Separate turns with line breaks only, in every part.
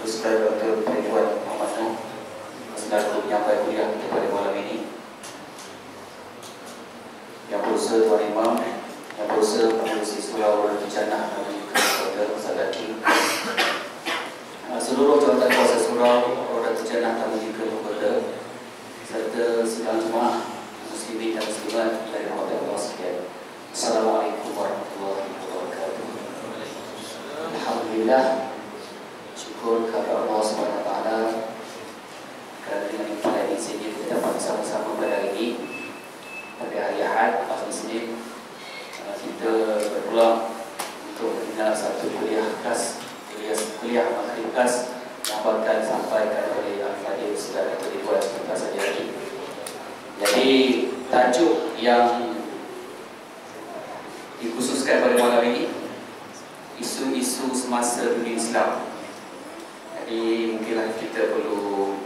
Saudara Dr. Ridwan Muhammad Noh selaku penyampai kuliah kita pada malam ini. Yang berusaha Tuan Imam, yang berusaha Pengurusi Surau Warga Bencana dan juga Saudara Sadaki, seluruh jawatan kuasa Surau Warga Bencana dan juga Kepada, serta sidang jemaah muslimin dan muslimat dari rahmat Allah sekalian. Assalamualaikum warahmatullahi wabarakatuh. Alhamdulillah, syukur kepada Allah SWT kerana dengan impian ini sehingga kita dapat bersama-sama pada hari ini, pada hari Ahad, Muslim, kita berulang untuk mengenal satu kuliah khas, kuliah maghrib khas yang akan disampaikan oleh Al-Fadhil Ustaz Dr. Ridwan sebentar saja lagi. Jadi tajuk yang dikhususkan pada malam ini, isu-isu semasa dunia Islam. Jadi mungkinlah kita perlu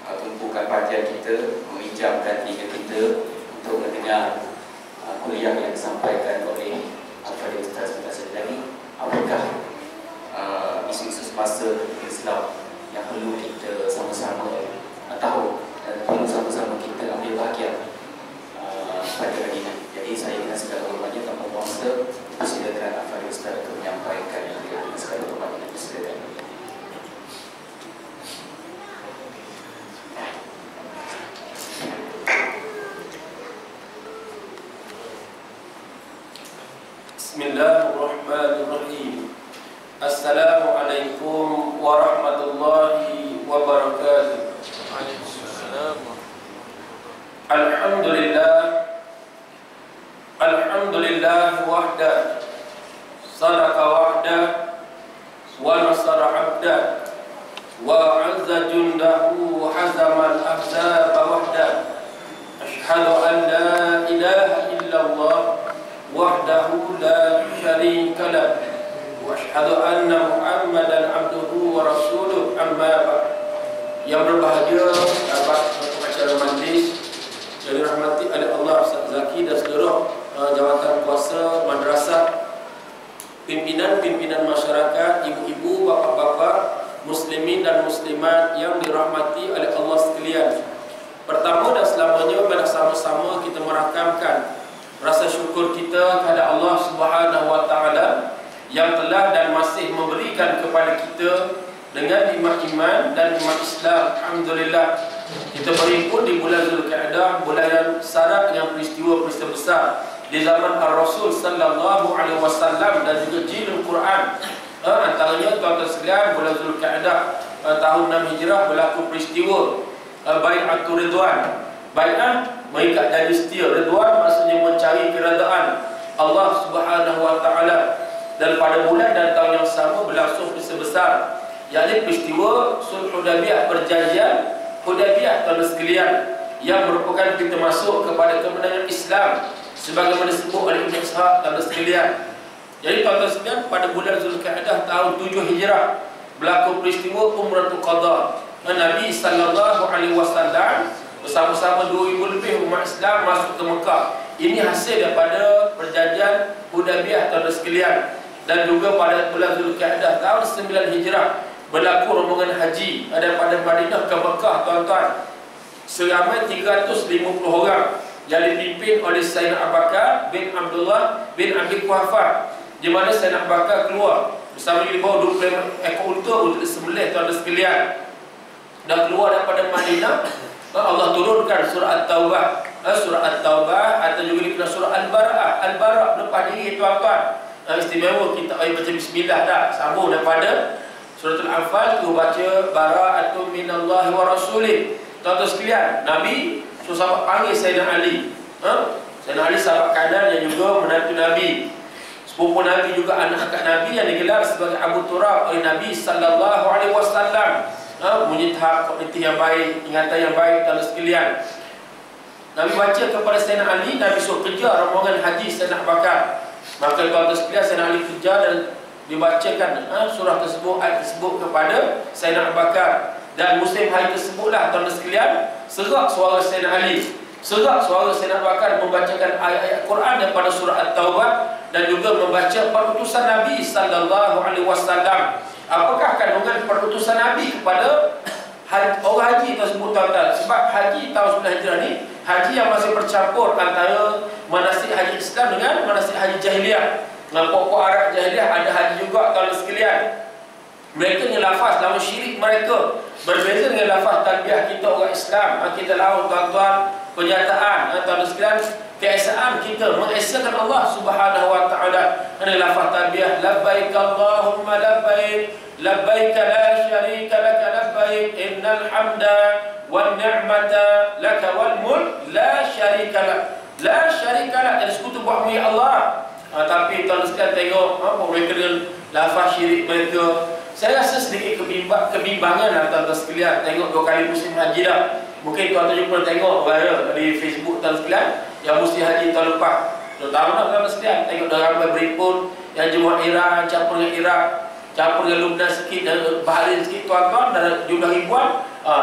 tumpukan perhatian kita, meminjamkan telinga kita untuk mendengar kuliah yang disampaikan oleh Al-Fadhil Ustaz sebentar saja lagi. Apakah isu-isu semasa dunia Islam yang perlu kita sama-sama tahu dan perlu sama-sama kita ambil bahagian pada hari ini. Jadi saya dengan segala hormatnya tanpa masa persilakan Al-Fadhil Ustaz untuk menyampaikan dengan segala hormatnya. Persilakan.
Bismillahirrahmanirrahim. Assalamualaikum warahmatullahi wabarakatuh. Alhamdulillah, alhamdulillah wahda, sadaqa wahda, wa nasara abda, wa azza jundahu, wa hazama al-ahzaba wahda. Ashhadu an la ilaha illallah wahdahu la syarika lah, wa ashhadu anna Muhammadan abduhu wa rasuluh, amma ba'd. Yang berbahagia dapat acara majlis yang dirahmati oleh Allah, Ustaz Zaki dan seluruh jawatan kuasa madrasah, pimpinan-pimpinan masyarakat, ibu-ibu, bapa-bapa, muslimin dan muslimat yang dirahmati oleh Allah sekalian. Pertama dan selamanya, mari sama-sama kita merakamkan rasa syukur kita kepada Allah Subhanahu wa taala yang telah dan masih memberikan kepada kita dengan nikmat iman dan nikmat Islam. Alhamdulillah, kita berhimpun di bulan Zulkaidah, bulan yang syarat dengan peristiwa-peristiwa besar di zaman Ar-Rasul sallallahu alaihi wasallam dan juga jilul Quran. Antaranya tuan-tuan sekalian, bulan Zulkaidah tahun 6 Hijrah berlaku peristiwa Bai'atul Ridwan. Bai'ah mengikat janji setia, Ridwan maksudnya mencari keredaan Allah Subhanahu wa taala. Dan pada bulan dan tahun yang sama berlangsung peristiwa besar, yakni peristiwa Sulh Hudaybiyah, perjanjian Hudaybiyah, tuan-tuan sekalian, yang merupakan pintu masuk kepada kemenangan Islam sebagaimana disebut oleh Ibn Ishaq, tuan-tuan sekalian. Jadi tuan-tuan sekalian, pada bulan Zulkaidah tahun 7 Hijrah berlaku peristiwa Umratul Qadha. Nabi sallallahu alaihi wasallam bersama-sama 2000 lebih umat Islam masuk ke Mekah. Ini hasil daripada perjanjian Hudaybiyah, tuan-tuan sekalian. Dan juga pada bulan Zulkaidah tahun 9 Hijrah berlaku rombongan haji daripada Madinah ke Mekah, tuan-tuan, seramai 350 orang yang dipimpin oleh Sayyidina Abu Bakar bin Abdullah bin Abi Quhafah, di mana Sayyidina Abu Bakar keluar bersama di bawah 20 ekor unta untuk disembelih, tuan-tuan sekalian. Dan keluar daripada Madinah, Allah turunkan surah At-Taubah, atau juga dikenal surah Al-Bara'ah. Al-Bara' lepas diri, tuan-tuan. Istimewa kita baca bismillah dah, sambung daripada suratul Anfal tu baca bara'atun minallahi wa rasulih. Tuan-tuan sekalian, Nabi sahabat panggil Sayyidina Ali. Sayyidina Ali sahabat kanan yang juga menantu Nabi, sepupu Nabi, juga anak angkat Nabi yang digelar sebagai Abu Turab oleh Nabi sallallahu alaihi wasallam. Bunyi tahap kogniti yang baik, ingatan yang baik, tuan-tuan sekalian. Nabi baca kepada Sayyidina Ali, Nabi suruh kejar rombongan haji Sayyidina Abu Bakar. Maka tuan-tuan sekalian, Sayyidina Ali kejar dan dibacakan surah tersebut, ayat tersebut kepada Sayyidina Abu Bakar. Dan musim hari tersebutlah, tuan-tuan sekalian, serak suara Sayyidina Ali, serak suara Sayyidina Abu Bakar membacakan ayat-ayat Quran daripada surah At-Taubah dan juga membaca perutusan Nabi sallallahu alaihi wasallam. Apakah kandungan daripada utusan Nabi kepada orang haji tersebut, tuan-tuan. Sebab haji tahun 9 Hijrah ni haji yang masih bercampur antara manasik haji Islam dengan manasik haji jahiliah. Pokok Arab jahiliah ada haji juga, tuan sekalian. Mereka ni lafaz nama syirik mereka berbeza dengan lafaz talbiyah kita orang Islam. Kita tahu, tuan-tuan, penyataan tuan sekalian, keesaan kita mengesahkan Allah Subhanahu wa taala. Ini lafaz talbiyah, labbaik Allahumma labbaik, labbaik la syarika lak labbaik, innal hamda wan ni'mata lak wal mulk la syarika lak. La syarika lak, jadi sekutu buatmu ya Allah. Tapi tuan sekalian tengok apa mereka dengan lafaz syirik mereka. Saya rasa sedikit kebimbangan tuan-tuan sekalian. Tengok 2 kali musim haji dah. Mungkin tuan-tuan juga pernah tengok viral di Facebook tuan sekalian yang musim haji tahun lepas. 2 tahun dah tuan sekalian. Tengok dah ramai berhimpun yang jemaah Iran campur dengan Iraq, campur dengan Lebanon sikit dan Bahrain sikit, tuan-tuan, dan jumlah ribuan.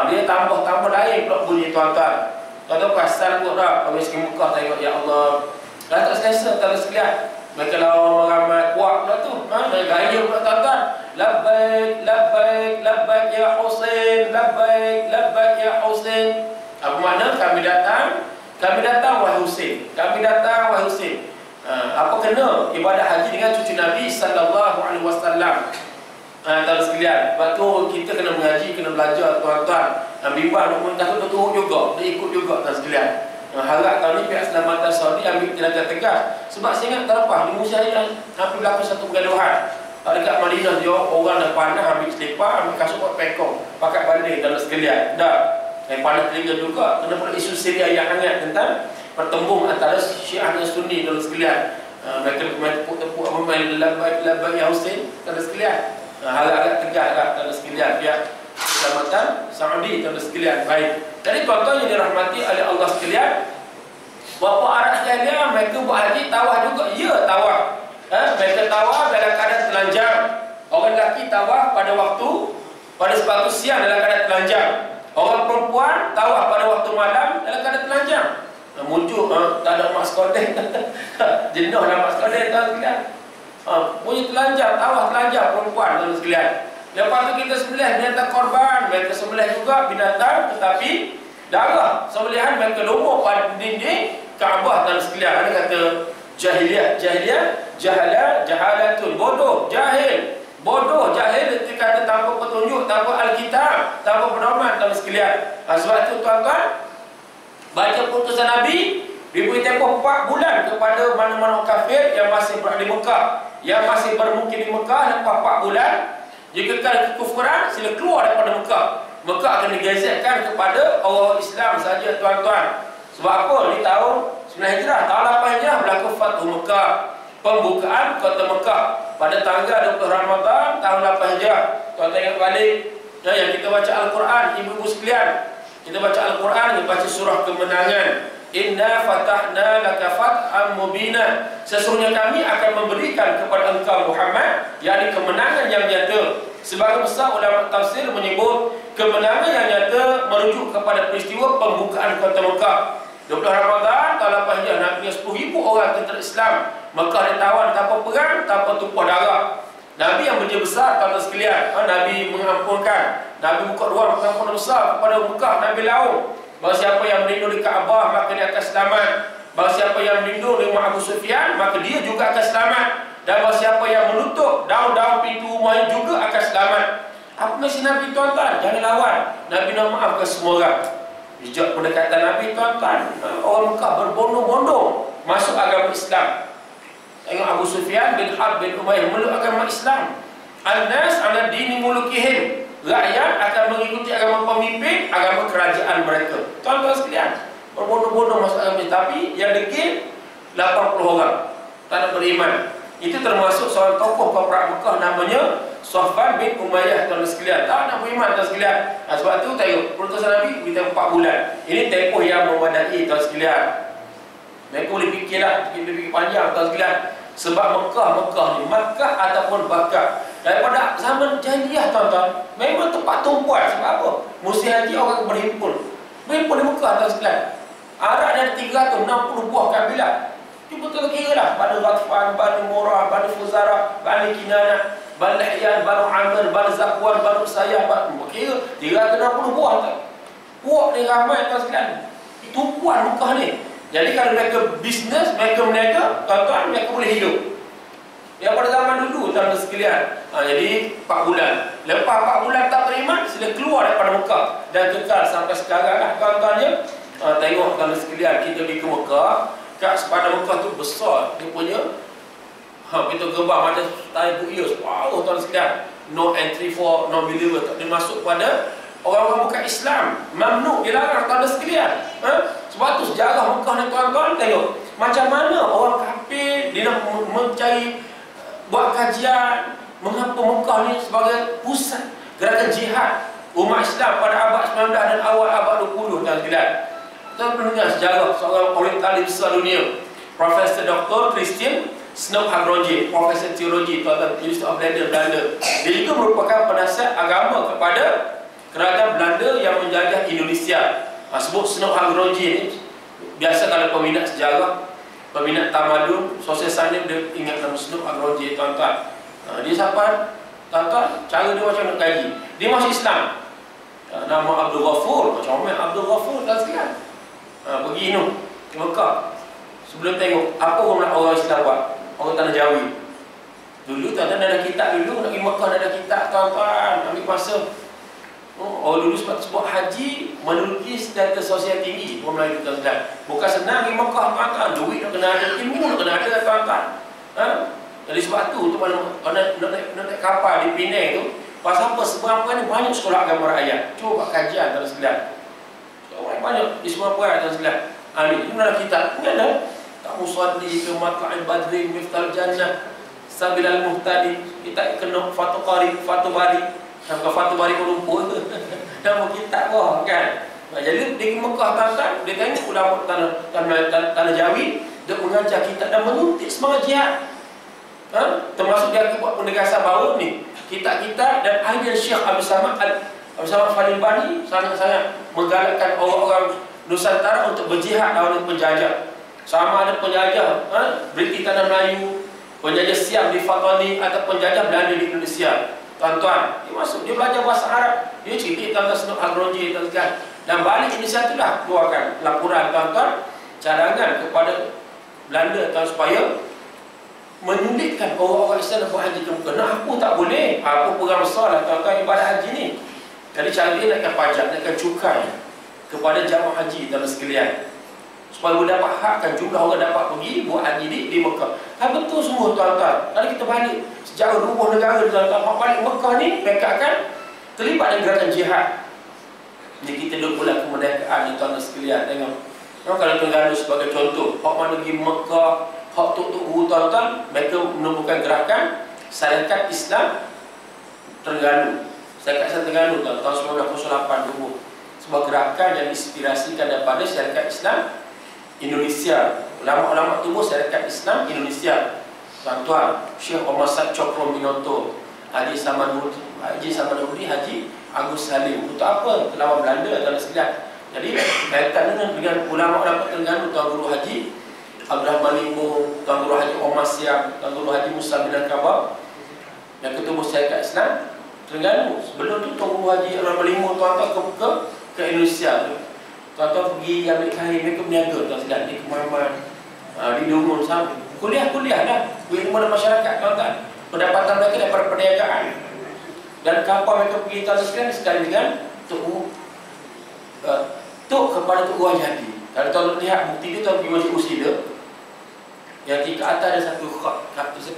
Dia tambah lain pula bunyi, tuan-tuan. Tuan-tuan perasan kot dah kalau sikit Mekah tengok, ya Allah. Dah tak selesa tuan sekalian. Mereka lawan ramai kuat pula tu. Gaya pula, tuan-tuan. Labbaik, labbaik, labbaik ya Husain, labbaik, labbaik ya Husain. Apa makna? Kami datang wahai Husain. Kami datang wahai Husain. Apa kena ibadah haji dengan cucu Nabi sallallahu alaihi wasallam? Tuan sekalian, sebab tu kita kena mengaji, kena belajar, tuan-tuan. Bimbang nak takut betul juga, dia ikut juga, tuan sekalian. Harap tahun ni pihak Selamatan Saudi ambil tindakan tegas. Sebab saya ingat terlepas di musim hari hampir berlaku satu kegaduhan. Dekat Madinah dia orang dah panas, ambil selipar, ambil kasut buat pekong, pakai banding dalam sekalian. Dah. Yang panas telinga juga kena pula isu Syria yang hangat tentang pertembung antara Syiah dan Sunni dalam sekalian. Mereka tepuk main labbaik ya Husain dalam sekalian. Agak tegas lah dalam sekalian pihak Selamatan Saudi dalam sekalian. Baik. Jadi tuan-tuan yang dirahmati oleh Allah sekalian, bapa Arab jahiliah mereka buat haji tawaf juga. Ya, tawaf. Mereka tawaf dalam keadaan telanjang. Orang lelaki tawaf pada sepatu siang dalam keadaan telanjang. Orang perempuan tawaf pada waktu malam dalam keadaan telanjang. Muncul tak ada mak sekolah. Jenuh dah mak sekolah, tuan sekalian. Punya telanjang, tawaf telanjang perempuan, tuan sekalian. Lepas tu kita sembelih binatang korban. Mereka sembelih juga binatang, tetapi darah sembelihan mereka lombok pada dinding Kaabah, tuan sekalian. Ada kata jahiliah, jahalatun, bodoh, jahil. Bodoh, jahil itu kata tanpa petunjuk, tanpa Alkitab, tanpa pedoman, tuan sekalian. Sebab itu, tuan-tuan, baca putusan Nabi diberi tempoh 4 bulan kepada mana-mana kafir yang masih berada di Mekah, yang masih bermukim di Mekah. Lepas 4 bulan, jika ada kekufuran, sila keluar daripada Mekah. Mekah akan digeserkan kepada orang Islam saja, tuan-tuan. Sebab apa? Di tahun 9 Hijrah, tahun 8 Hijrah berlaku Fathu Mekah, pembukaan kota Mekah pada tanggal 20 Ramadan tahun 8 Hijrah. Tuan-tuan ingat balik yang kita baca Al-Quran, ibu-ibu sekalian. Kita baca Al-Quran, kita baca surah kemenangan. Inna fatahna laka fathan mubina. Sesungguhnya kami akan memberikan kepada engkau Muhammad, yakni kemenangan yang nyata. Sebagai besar ulama tafsir menyebut kemenangan yang nyata merujuk kepada peristiwa pembukaan kota Mekah. 20 Ramadan tahun 8 Hijrah, Nabi 10,000 orang tentera Islam. Mekah ditawan tanpa perang, tanpa tumpah darah. Nabi yang berjaya besar, tuan-tuan sekalian. Nabi mengampunkan. Nabi buka ruang pengampunan besar kepada Mekah. Nabi laung, bahawa siapa yang melindung di Kaabah, maka dia akan selamat. Bahawa siapa yang melindung di rumah Abu Sufyan, maka dia juga akan selamat. Dan bahawa siapa yang menutup daun-daun pintu rumahnya juga akan selamat. Apa mesti Nabi, tuan-tuan? Jangan lawan. Nabi nak maafkan semua orang. Sejak pendekatan Nabi, tuan-tuan, orang Mekah berbondong-bondong masuk agama Islam. Tengok Abu Sufyan bin Harb bin Umayyah meluk agama Islam. An-nas ala dini mulukihim. Rakyat akan mengikuti agama pemimpin, agama kerajaan mereka. Tuan-tuan sekalian, berbondong-bondong masuk agama Islam. Tapi yang degil 80 orang tak ada beriman. Itu termasuk seorang tokoh peperang Mekah namanya Safwan bin Umayyah, tuan-tuan sekalian. Tak nak beriman, tuan sekalian. Sebab tu tengok putusan Nabi kita 4 bulan. Ini tempoh yang memadai, tuan sekalian. Mereka boleh fikirlah, fikir panjang, tuan sekalian. Sebab Mekah ni, Makkah ataupun Bakah, daripada zaman jahiliah, tuan-tuan, memang tempat tumpuan. Sebab apa? Musim haji orang berhimpun di Mekah, tuan sekalian. Arab ada 360 buah kabilah. Cuba kita kira lah, Bani Ghatfan, Bani Murrah, Bani Fuzarah, Bani Kinanah. Banu Lahyan, Banu Amr, Banu Zakwan, Banu Sayyah, kira 360 buah tak? Puak ni ramai tuan sekalian. Itu puan Mekah ni. Jadi kalau mereka bisnes, mereka meniaga, tuan-tuan, mereka boleh hidup. Yang pada zaman dulu tuan-tuan sekalian, jadi 4 bulan. Lepas 4 bulan tak beriman, sila keluar daripada Mekah dan kekal sampai sekarang lah tuan-tuan je. Tengok tuan-tuan sekalian, kita pergi ke Mekah, kat sepadan Mekah tu besar dia punya pintu gerbang ada taibuk years. Wow tuan sekalian, no entry for non-believer, tak boleh masuk pada orang-orang bukan Islam, mamnu, dilarang tuan sekalian. Sebab tu sejarah Mekah ni tuan-tuan, tengok macam mana orang kafir dia nak mencari buat kajian mengapa Mekah ni sebagai pusat gerakan jihad umat Islam pada abad 19 dan awal abad 20 tuan sekalian. Kita pernah dengar sejarah seorang orientalis besar dunia, Profesor Dr. Christian Snow Hagroji, Profesor Teologi tuan-tuan, University of London, Belanda. Dia juga merupakan penasihat agama kepada kerajaan Belanda yang menjajah Indonesia. Sebut Snow Hagroji ni, biasa kalau peminat sejarah, peminat tamadun, sosial sains, dia ingat nama Snow Hagroji tuan-tuan. Dia siapa? Tuan-tuan, cara dia macam nak kaji. Dia masih Islam. Nama Abdul Ghafur, macam mana Abdul Ghafur tuan sekalian. Pergi ke Mekah. Sebelum tengok apa orang Islam buat, orang tanah Jawi. Dulu tuan-tuan ada kitab dulu, nak pergi Mekah ada kitab tuan-tuan, ambil masa. Orang dulu sebab haji menuruti status sosial tinggi orang Melayu tuan-tuan. Bukan senang pergi Mekah tuan-tuan, duit nak kena ada, ilmu nak kena ada tuan-tuan. Jadi sebab tu nak naik kapal di Penang tu, pasal apa? Seberang ni banyak sekolah agama rakyat. Cuba buat kajian tuan sekalian. Orang banyak di semua perang tuan sekalian. Ni mana kitab? Ni ada. Tak musalli ke matla'il badri miftal jannah sabilal muhtadi. Kita kena Fathul Bari. Sampai Fathul Bari merumput. Nama kitab kan. Jadi di Mekah tuan-tuan, dia tengok ulama tanah Jawi, dia mengajar kitab dan menuntut semangat jihad. Termasuk dia buat penegasan baru ni. Kitab-kitab dan idea Syekh Abdul Samad Al-Bani sangat-sangat menggalakkan orang-orang Nusantara untuk berjihad lawan penjajah. Sama ada penjajah British tanah Melayu, penjajah Siam di Fatani, atau penjajah Belanda di Indonesia. Tuan-tuan, dia masuk, dia belajar bahasa Arab, dia cerita tuan-tuan Snow Hagroji tuan-tuan. Dan balik Indonesia tu lah keluarkan laporan tuan-tuan, cadangan kepada Belanda tuan supaya menyulitkan orang-orang Islam buat haji ke Mekah. Nak apa tak boleh. Apa perang besar lah tuan-tuan ibadah haji ni. Jadi cara dia naikkan pajak, naikkan cukai kepada jamaah haji tuan sekalian, supaya boleh dapat hakkan jumlah orang dapat pergi buat haji di Mekah. Betul semua tuan-tuan. Kalau kita balik sejarah 20 negara tuan-tuan, hak balik Mekah ni mereka akan terlibat dengan gerakan jihad. Ni kita duduk bulan kemerdekaan ni tuan-tuan sekalian. Tengok kalau Terengganu sebagai contoh, hak mana pergi Mekah, hak tok-tok guru tuan-tuan, mereka menemukan gerakan Syarikat Islam Terengganu. Syarikat Islam Terengganu tahun 1908 dulu. Sebuah gerakan yang diinspirasikan daripada Syarikat Islam Indonesia. Ulama-ulama tubuh Syarikat Islam Indonesia. Tuan-tuan, Syekh Omar Sad Cokro Minoto, Haji Samanhudi, Haji Agus Salim. Untuk apa? Lawan Belanda tuan sekalian. Jadi kaitan dengan ulama-ulama Terengganu, Tuan Guru Haji Abdul Rahman Limbo, Tuan Guru Haji Omar Siam, Tuan Guru Haji Musa bin Al-Kabab, yang ketua Syarikat Islam Terengganu. Sebelum tu Tuan Guru Haji Abdul Rahman Limbo tuan-tuan ke Indonesia tu. Tuan-tuan pergi ambil kain, mereka berniaga tuan sekalian di Kemaman, di Dungun sampai kuliah lah, ilmu dan masyarakat tuan-tuan. Pendapatan mereka daripada perniagaan. Dan kapal mereka pergi tuan sekalian sekali dengan Tok kepada Tok Guru Haji. Kalau tuan lihat bukti dia, tuan pergi Masjid Usida, yang di atas ada satu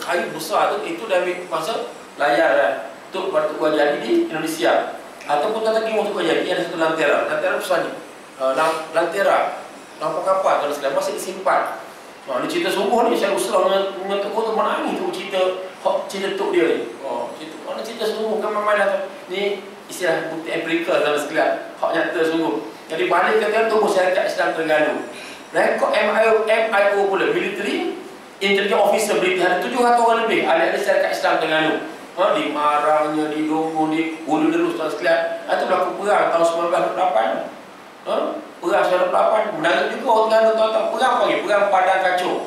kayu besar tu, itu dah ambil masa layar lah. Tok kepada Tok Guru Haji di Indonesia. Ataupun tuan pergi Tok Guru Haji, ada satu lantera besar ni, lantera lampu kapal tuan sekalian masih disimpan. Dia cerita sungguh ni, saya usul dengan Tok Guru tu menangis tu cerita Tok dia ni. Mana cerita sungguh kan mamai lah tu. Ni istilah bukti empirikal tuan sekalian, hak nyata sungguh. Jadi balik kata tubuh Syarikat Islam Terengganu. Rekod MIO pula, Military Intelligence Officer British, ada 700 orang lebih ahli-ahli Syarikat Islam Terengganu. Di Marangnya, di Dungun, di Hulu Derus tuan sekalian. Itu berlaku perang tahun 1928. Perang 1928 menarik juga orang Terengganu tuan-tuan. Perang apa lagi? Perang Padang Kacung.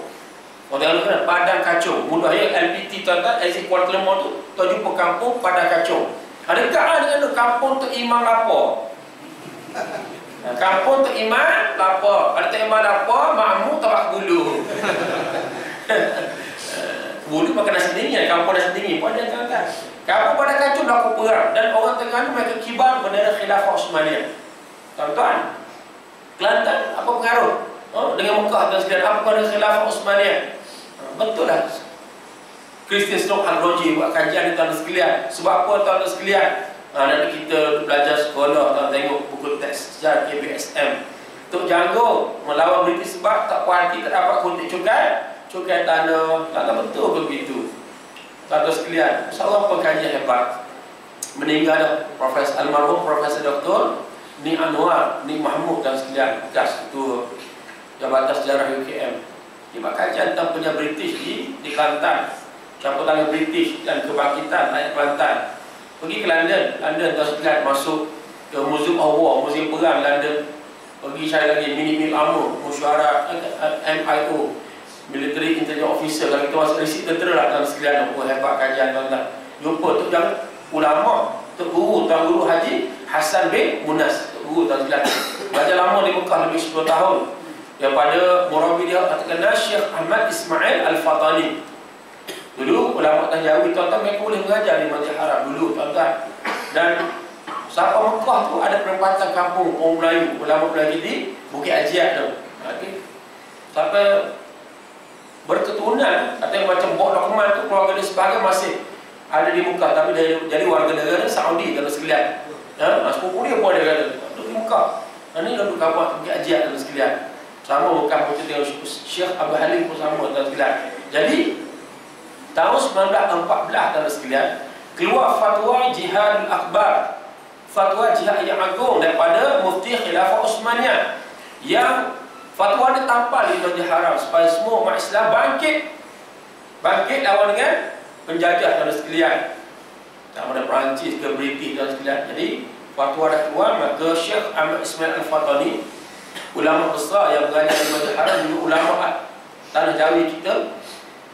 Orang kena padang kacung. Mudahnya LPT tuan-tuan, LC Kuala Lemah tu, tuan jumpa kampung padang kacung. Ada dekat dengan kampung Tok Imam lapar. Kampung Tok Imam lapar. Ada Tok Imam lapar, makmum tabak bulu. Bulu makan nasi dingin, kampung nasi dingin pun ada tuan-tuan. Kampung padang kacung dah perang. Dan orang Terengganu mereka kibar bendera Khilafah Osmaniyah. Tuan-tuan, Kelantan apa pengaruh? Dengan Mekah dan sekalian, apa pengaruh Khilafah Osmaniyah? Betul lah. Christian Snow Al-Roji buat kajian di tuan sekalian. Sebab apa tuan sekalian? Nanti kita belajar sekolah, tuan tengok buku teks sejarah KBSM. Tok Janggo melawan British sebab tak puas hati tak dapat kuntik cukai tanah. Tak betul begitu. Tuan sekalian, seorang pengkaji hebat meninggal dah, almarhum Profesor Dr. Ni Anwar, Ni Mahmud dan sekalian, bekas Ketua Jabatan Sejarah UKM. Dia buat kajian tentang punya British di Kelantan, campur tangan British dan kebangkitan rakyat Kelantan. Pergi ke London dan sekalian masuk ke Museum of War, Museum Perang London. Pergi cari lagi Mini Armor, Musyawarah MIO, Military Intelligence Officer. Kalau kita masuk resit tentera lah dan sekalian. Hebat kajian tuan-tuan. Jumpa Tok Jang ulama, Tok Guru, Tuan Guru Haji Hassan bin Munas, Tok Guru tuan sekalian. Belajar lama di Mekah lebih 10 tahun. Daripada murabi dia katakan Syekh Ahmad Ismail Al-Fatani. Dulu ulama Tanjawi tuan-tuan mereka boleh mengajar di Masjid Haram dulu tuan-tuan. Dan sampai Mekah tu ada perempatan kampung orang Melayu, ulama Melayu di Bukit Ajiat tu. Okay. Sampai berketurunan atau macam bok dokumen tu keluarga dia sebahagian masih ada di Mekah, tapi jadi warga negara Saudi dan sekalian. Sepupu dia pun ada kata duduk di Mekah. Ini duduk kampung Bukit Ajiat dan sekalian. Sama Mekah pun dengan Syekh Abu Halim pun sama dan sekalian. Jadi tahun 1914 dan sekalian keluar fatwa Jihad Akbar, fatwa jihad yang agung daripada Mufti Khilafah Osmaniyah, yang fatwa ini tampal di Masjid Haram supaya semua umat Islam bangkit lawan dengan penjajah dan sekalian, tak ada Perancis ke British dan sekalian. Jadi fatwa dah keluar, maka Syekh Ahmad Ismail Al-Fatani, ulama besar yang mengajar di Masjid Haram, juga ulama tanah Jawi kita,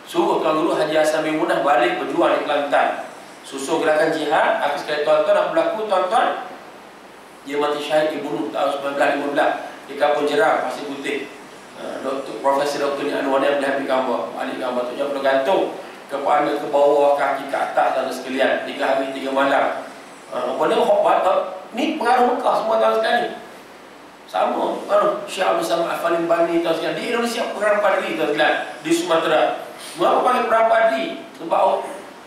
suruh Tuan Guru Haji Hassan bin Munas balik berjuang di Kelantan, susun gerakan jihad. Akhir sekali tuan-tuan nak berlaku, tuan-tuan, dia mati syahid dibunuh tahun 1915 di Kampung Jeram, Pasir Putih. Profesor Dr. Ni Anwar yang boleh ambil gambar, balik gambar tu jangan bergantung kepala ke bawah, kaki ke atas dan sekalian, 3 hari 3 malam. Boleh khutbah ni pengaruh Mekah semua tahun sekali. Sama Syekh Abdul Samad Al-Falim Bani tahun sekalian. Di Indonesia perang padri tahun sekalian, di Sumatera. Mengapa panggil perang padri? Sebab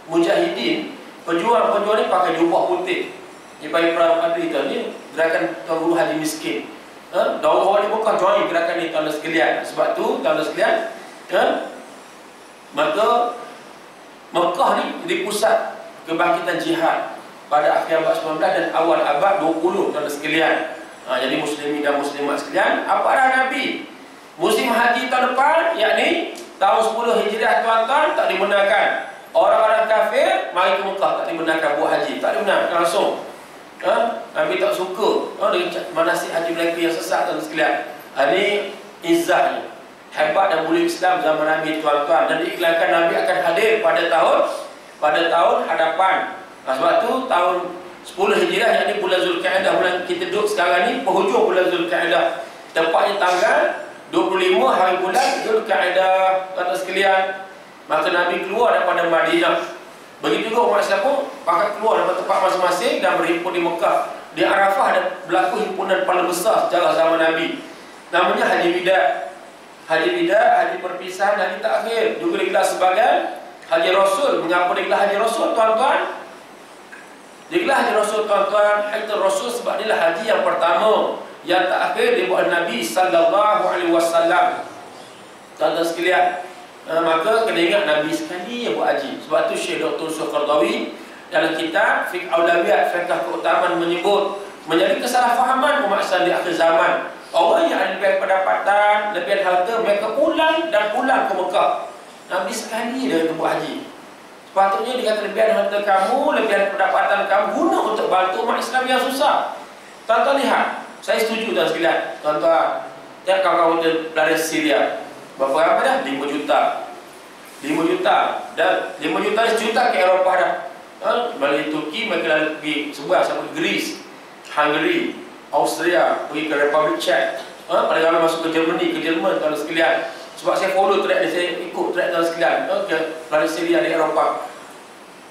mujahidin, pejuang ni pakai jubah putih. Dia panggil perang padri tu. Ni gerakan Tuan Guru Haji Miskin. Dakwah ni bukan join gerakan ni tuan sekalian. Sebab tu tuan sekalian, maka Mekah ni jadi pusat kebangkitan jihad pada akhir abad 19 dan awal abad 20 tuan sekalian. Jadi muslimin dan muslimat sekalian, apa arah Nabi? Musim haji tahun depan, yakni tahun 10 Hijriah tuan-tuan, tak dibenarkan. Orang-orang kafir mari ke Mekah, tak dibenarkan buat haji, tak dibenarkan langsung. Nabi tak suka dengan manasik haji mereka yang sesat dan sekalian. Ini izzahnya, hebat dan mulia Islam zaman Nabi tuan-tuan. Dan diiklankan Nabi akan hadir pada tahun hadapan. Sebab tu tahun 10 Hijriah, yakni bulan Zulkaidah, bulan kita duduk sekarang ni, penghujung bulan Zulkaidah, tepatnya tanggal 25 hari bulan Zulkaidah tuan-tuan sekalian. Maka Nabi keluar daripada Madinah. Begitu juga umat Islam pun pakat keluar daripada tempat masing-masing dan berhimpun di Mekah. Di Arafah ada berlaku himpunan paling besar sejarah zaman Nabi, namanya Haji Wida. Haji Wida, haji perpisahan, haji takhir, juga digelar sebagai Haji Rasul. Mengapa digelar Haji Rasul tuan-tuan? Digelar Haji Rasul tuan-tuan, Haji Rasul sebab inilah haji yang pertama yang terakhir dibuat Nabi sallallahu alaihi wasallam. Tuan-tuan sekalian, maka kena ingat Nabi sekali yang buat haji. Sebab tu Syekh Dr. Qardawi dalam kitab Fiqh Aulawiyat, Fiqh Keutamaan menyebut menjadi kesalahfahaman umat Islam di akhir zaman. Orang yang ada lebih pendapatan, lebih harta, mereka pulang ke Mekah. Nabi sekali dia buat haji. Sepatutnya dikata lebihan harta kamu, lebihan pendapatan kamu, guna untuk bantu umat Islam yang susah. Tuan-tuan lihat, saya setuju tuan sekalian. Tuan-tuan, kawan-kawan kita pelari Syria, berapa dah? 5 juta. 5 juta. Dan 5 juta ni sejuta ke Eropah dah. Balik Turki, mereka lalu pergi sebelah sampai Greece, Hungary, Austria, pergi ke Republic Czech. Paling ramai masuk ke Germany, ke Jerman, tuan sekalian. Sebab saya follow track dia, saya ikut track tuan sekalian. Lalu Syria di Eropah.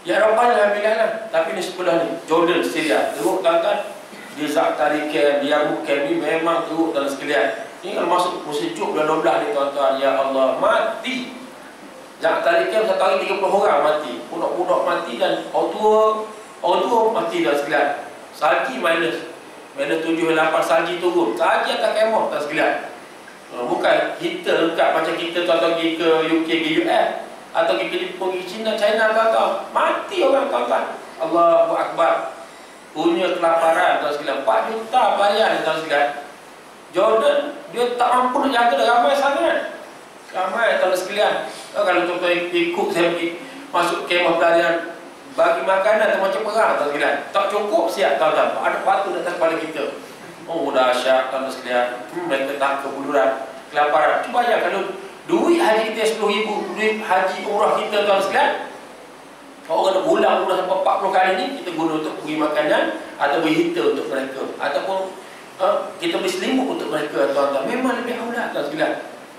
Ya Eropah ni Alhamdulillah lah. Tapi ni sebelah ni, Jordan, Syria. Teruk tuan-tuan. Di Zaatari Camp, di Yarmouk Camp ni memang teruk tuan sekalian. Ini kalau masuk musim sejuk bulan 12 ni tuan-tuan, ya Allah, mati. Zaatari Camp satu hari 30 orang mati. Budak-budak mati dan orang tua mati tuan sekalian. Salji minus 7, 8 salji turun. Salji atas kemah tuan sekalian. Bukan heater lengkap macam kita tuan-tuan pergi ke UK, ke US, atau pergi ke Jepun, pergi China tuan-tuan. Mati orang tuan-tuan. Allahu Akbar. Punya kelaparan tuan sekalian. 4 juta bayar tuan sekalian. Jordan dia tak mampu nak jaga dah, ramai sangat. Ramai tuan sekalian. Kalau tuan-tuan ikut saya pergi masuk kemah pelarian, bagi makanan macam perang tuan sekalian. Tak cukup siap tuan-tuan. Ada batu di atas kepala kita. Oh dahsyat tuan sekalian. Mereka tak kebuluran, kelaparan. Cuba bayar kalau duit haji kita 10,000, duit haji umrah kita tuan sekalian. Kalau kena bulan sampai 40 kali ni, kita guna untuk beri makanan atau beri heater untuk mereka, ataupun kita beri selimut untuk mereka tuan-tuan. Memang lebih aulat tuan sekalian.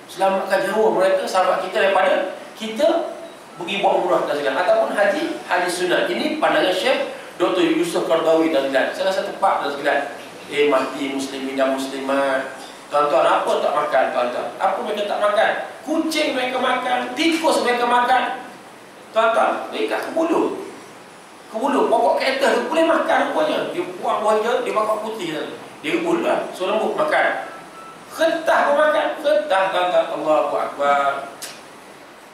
Selamatkan nyawa mereka, sahabat kita, daripada kita pergi buat umrah tuan sekalian, ataupun haji sunat. Ini pandangan Syekh Dr. Yusuf Qaradawi tuan sekalian. Saya rasa tepat tuan sekalian. Mati muslimin dan muslimat. Tuan-tuan, apa tak makan tuan-tuan? Apa mereka tak makan? Kucing mereka makan, tikus mereka makan. Tuan-tuan, mereka kebulu. Pokok kereta dia boleh makan rupanya. Dia buang buah je, dia makan putih tadi. Dia kebulu lah, so lembut makan. Ketah pun makan, ketah tuan-tuan. Allahu Akbar.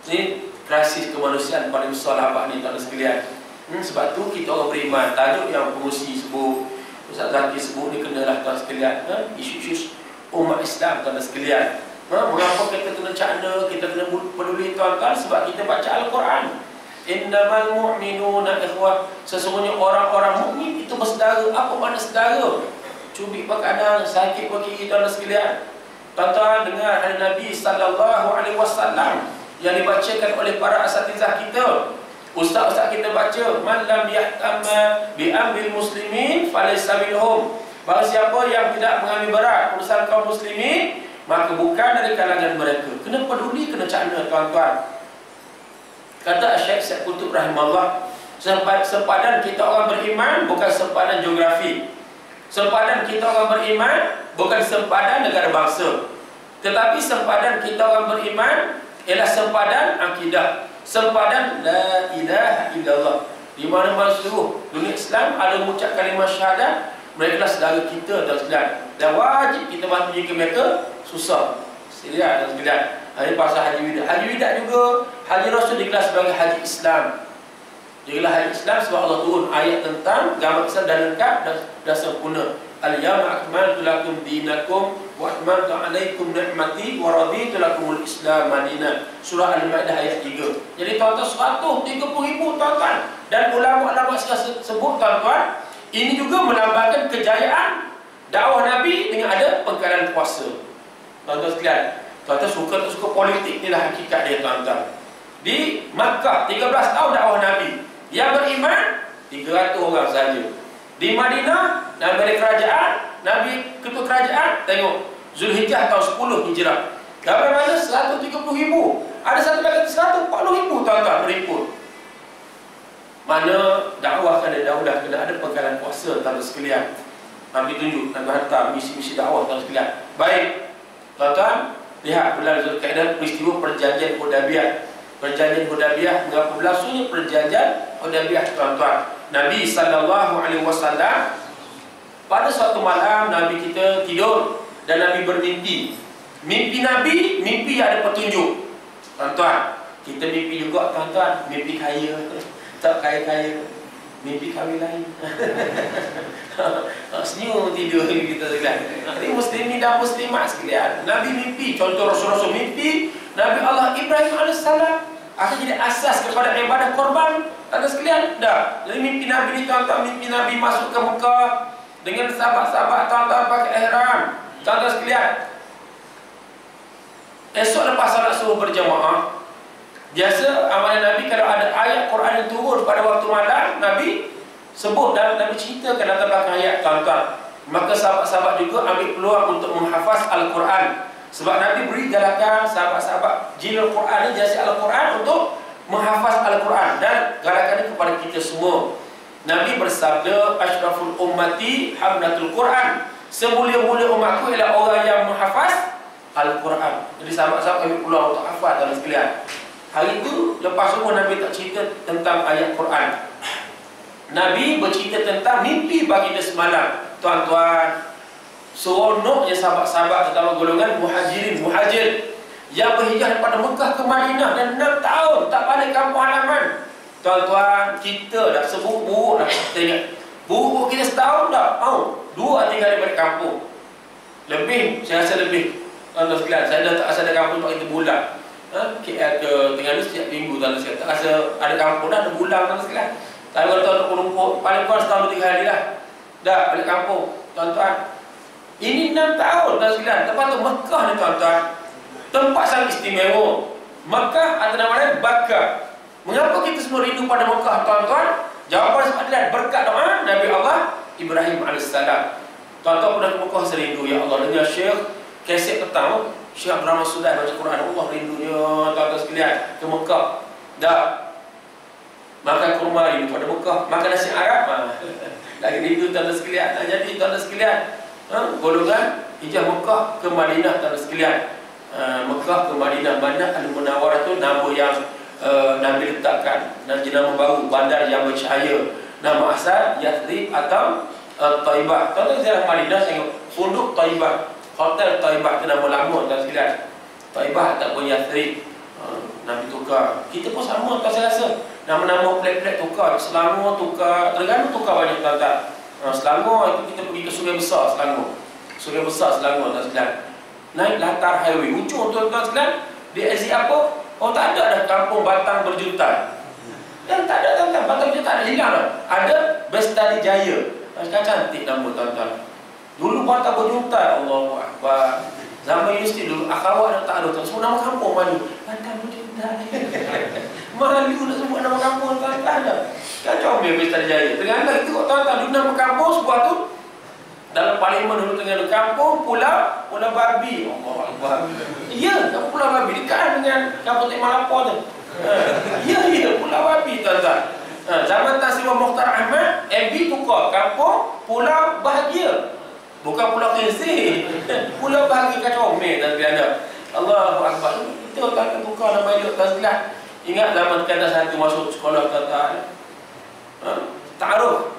Ini krisis kemanusiaan paling besar abad ni tuan-tuan sekalian. Sebab tu kita orang beriman. Tajuk yang pengurusi sebut, Ustaz Zaki sebut ni kenalah tuan sekalian. Isu-isu umat Islam tuan sekalian. Mengapa kita kena cakna, kita kena peduli tuan-tuan? Sebab kita baca Al-Quran. Innamal mu'minuna ikhwah. Sesungguhnya orang-orang mukmin itu bersaudara. Apa makna saudara? Cubit berkadang, sakit berkiri tuan sekalian. Tuan-tuan dengar hadis Nabi sallallahu alaihi wasallam yang dibacakan oleh para asatizah kita. Ustaz-ustaz kita baca, man lam yahtamma bi amril muslimin falaysa minhum. Bahawa siapa yang tidak mengambil berat urusan kaum muslimin, maka bukan dari kalangan mereka. Kena peduli, kena cakna tuan-tuan. Kata Syekh Syed Qutb rahimahullah, sempadan kita orang beriman bukan sempadan geografi. Sempadan kita orang beriman bukan sempadan negara bangsa. Tetapi sempadan kita orang beriman ialah sempadan akidah, sempadan la ilaha illallah. Di mana-mana seluruh dunia Islam ada mengucap kalimah syahadat, mereka adalah saudara kita dan sekalian. Dan wajib kita bantu jika mereka susah. Serius dan sekalian. Ini pasal Haji Widak. Haji Widak juga, Haji Rasul digelar sebagai Haji Islam. Digelar Haji Islam sebab Allah turun ayat tentang agama Islam dan lengkap dan sempurna. Al-yawma akmaltu lakum dinakum wa atmamtu alaikum ni'mati wa raditu lakumul Islam madinah. Surah Al-Maidah ayat 3. Jadi tuan-tuan 130,000 tuan-tuan. Dan ulama-ulama sebut tuan-tuan, ini juga melambangkan kejayaan dakwah Nabi dengan ada pengkalan puasa. Tuan-tuan sekalian, tuan-tuan suka tak suka politik, inilah hakikat dia tuan-tuan. Di Makkah 13 tahun dakwah Nabi, yang beriman 300 orang saja. Di Madinah, Nabi ada kerajaan, Nabi ketua kerajaan, tengok Zulhijjah tahun 10 Hijrah. Dapat mana 130,000. Ada satu lagi 140,000 tuan-tuan berikut. Mana dakwah kena daulah, kena ada pengkalan puasa tuan-tuan sekalian. Nabi tunjuk, Nabi hantar misi-misi dakwah tuan-tuan sekalian. Baik, tuan-tuan, lihat bulan Zulkaidah, peristiwa perjanjian Hudaybiyah. Perjanjian Hudaybiyah, berapa berlangsungnya perjanjian Hudaybiyah tuan-tuan. Nabi SAW pada suatu malam Nabi kita tidur dan Nabi bermimpi. Mimpi Nabi, mimpi yang ada petunjuk. Tuan-tuan, kita mimpi juga tuan-tuan, mimpi kaya, tak kaya-kaya, mimpi kahwin lain. Senyum tidur kita sekalian. Jadi muslimin dan muslimat sekalian, Nabi mimpi, contoh Rasul-Rasul mimpi Nabi Allah Ibrahim AS akan jadi asas kepada ibadah korban. Ada sekalian dah. Jadi mimpi Nabi ni tuan-tuan, mimpi Nabi masuk ke Mekah dengan sahabat-sahabat tuan-tuan pakai ihram. Tuan-tuan sekalian, esok lepas salat subuh berjamaah, Biasa amalan Nabi kalau ada ayat Quran yang turun pada waktu malam, Nabi sebut dan Nabi ceritakan latar belakang ayat, tuan-tuan. Maka sahabat-sahabat juga ambil peluang untuk menghafaz Al-Quran. Sebab Nabi beri galakan sahabat-sahabat jilul Quran ni, jasa Al-Quran, untuk menghafaz Al-Quran, dan galakan ini kepada kita semua. Nabi bersabda, asyraful ummati hamlatul Quran. Semulia-mulia umatku ialah orang yang menghafaz Al-Quran. Jadi sahabat-sahabat ambil peluang untuk hafaz dalam sekalian. Hari itu, lepas semua Nabi tak cerita tentang ayat Quran. Nabi bercerita tentang mimpi baginda semalam. Tuan-tuan, seronoknya sahabat-sahabat, terutama golongan muhajir yang berhijrah daripada Mekah ke Madinah dan 6 tahun tak balik kampung halaman. Tuan-tuan, kita dah seburuk-buruk dah. Kita ingat, buruk kita setahun dah. 2 3 kali balik kampung. Lebih, saya rasa lebih. Tuan-tuan sekalian, saya dah tak rasa ada kampung untuk kita bulan. KL ke Terengganu setiap minggu, tuan-tuan sekalian. Tak rasa ada kampung dah, ada bulan, tuan-tuan sekalian. Tapi kalau tuan-tuan Kuala Lumpur, paling kurang setahun 3 hari dah. Dah balik kampung, tuan-tuan. Ini 6 tahun, tuan-tuan sekalian. Lepas tu Mekah ni, tuan-tuan, tempat sangat istimewa. Mekah atau nama lain Bakar. Mengapa kita semua rindu pada Mekah, tuan-tuan? Jawapan sebab adalah berkat doa Nabi Allah Ibrahim AS. Tuan-tuan pernah ke Mekah, saya rindu, ya Allah. Dengar Syekh Kesek petang, Syekh Abdul Rahman Sudan baca Quran. Allah rindunya, tuan-tuan sekalian, ke Mekah. Dah makan kurma rindu pada Mekah. Makan nasi Arab, lagi rindu, tuan-tuan sekalian. Jadi tuan-tuan sekalian, golongan hijrah Mekah ke Madinah, tuan-tuan sekalian. Mekah ke Madinah, Madinah Al-Munawwarah tu nama yang Nabi letakkan, dan nama baru bandar yang bercahaya. Nama asal Yathrib atau Taibah. Tuan-tuan sekalian, Madinah tengok Pondok Taibah, Hotel Taibah, itu nama lama, tuan sekalian. Taibah ataupun Yathrib, Nabi tukar. Kita pun sama, tuan, saya rasa. Nama-nama plek-plek tukar. Selangor tukar, Terengganu tukar banyak, tuan-tuan. Selangor itu kita pergi ke Sungai Besar Selangor. Sungai Besar Selangor, tuan sekalian. Naik latar highway ujung, tuan-tuan sekalian. Di exit apa? Oh, tak ada dah kampung Batang Berjuta. Dan tak ada, tuan-tuan. Batang Berjuta tak ada, hilang dah. Ada Bestari Jaya. Sekarang cantik nama, tuan-tuan. Dulu Batang Berjuta, Allahu Akbar. Zaman universiti dulu, akhawat tak ada, tuan. Semua nama kampung mana? Batang Berjuta. Malu nak sebut nama kampung, tuan-tuan. Kan comel Bestari Jaya. Terengganu itu, tuan-tuan, dulu nama kampung sebuah tu. Dalam parlimen dulu Terengganu, kampung Pulau Babi. Allahu Akbar. Ya, Pulau Babi dekat dengan kampung Tek Malapor tu. Ya, Pulau Babi, tuan-tuan. Zaman Tan Sri Mukhtar Ahmad, MB tukar kampung Pulau Bahagia. Bukan Pulau Kensih. Pulau Bahagia kacau dan biada. Allahu Akbar. Kita tak tukar nama elok, tuan sekalian. Ingat zaman kena satu masuk sekolah, tuan-tuan. Ta'aruf.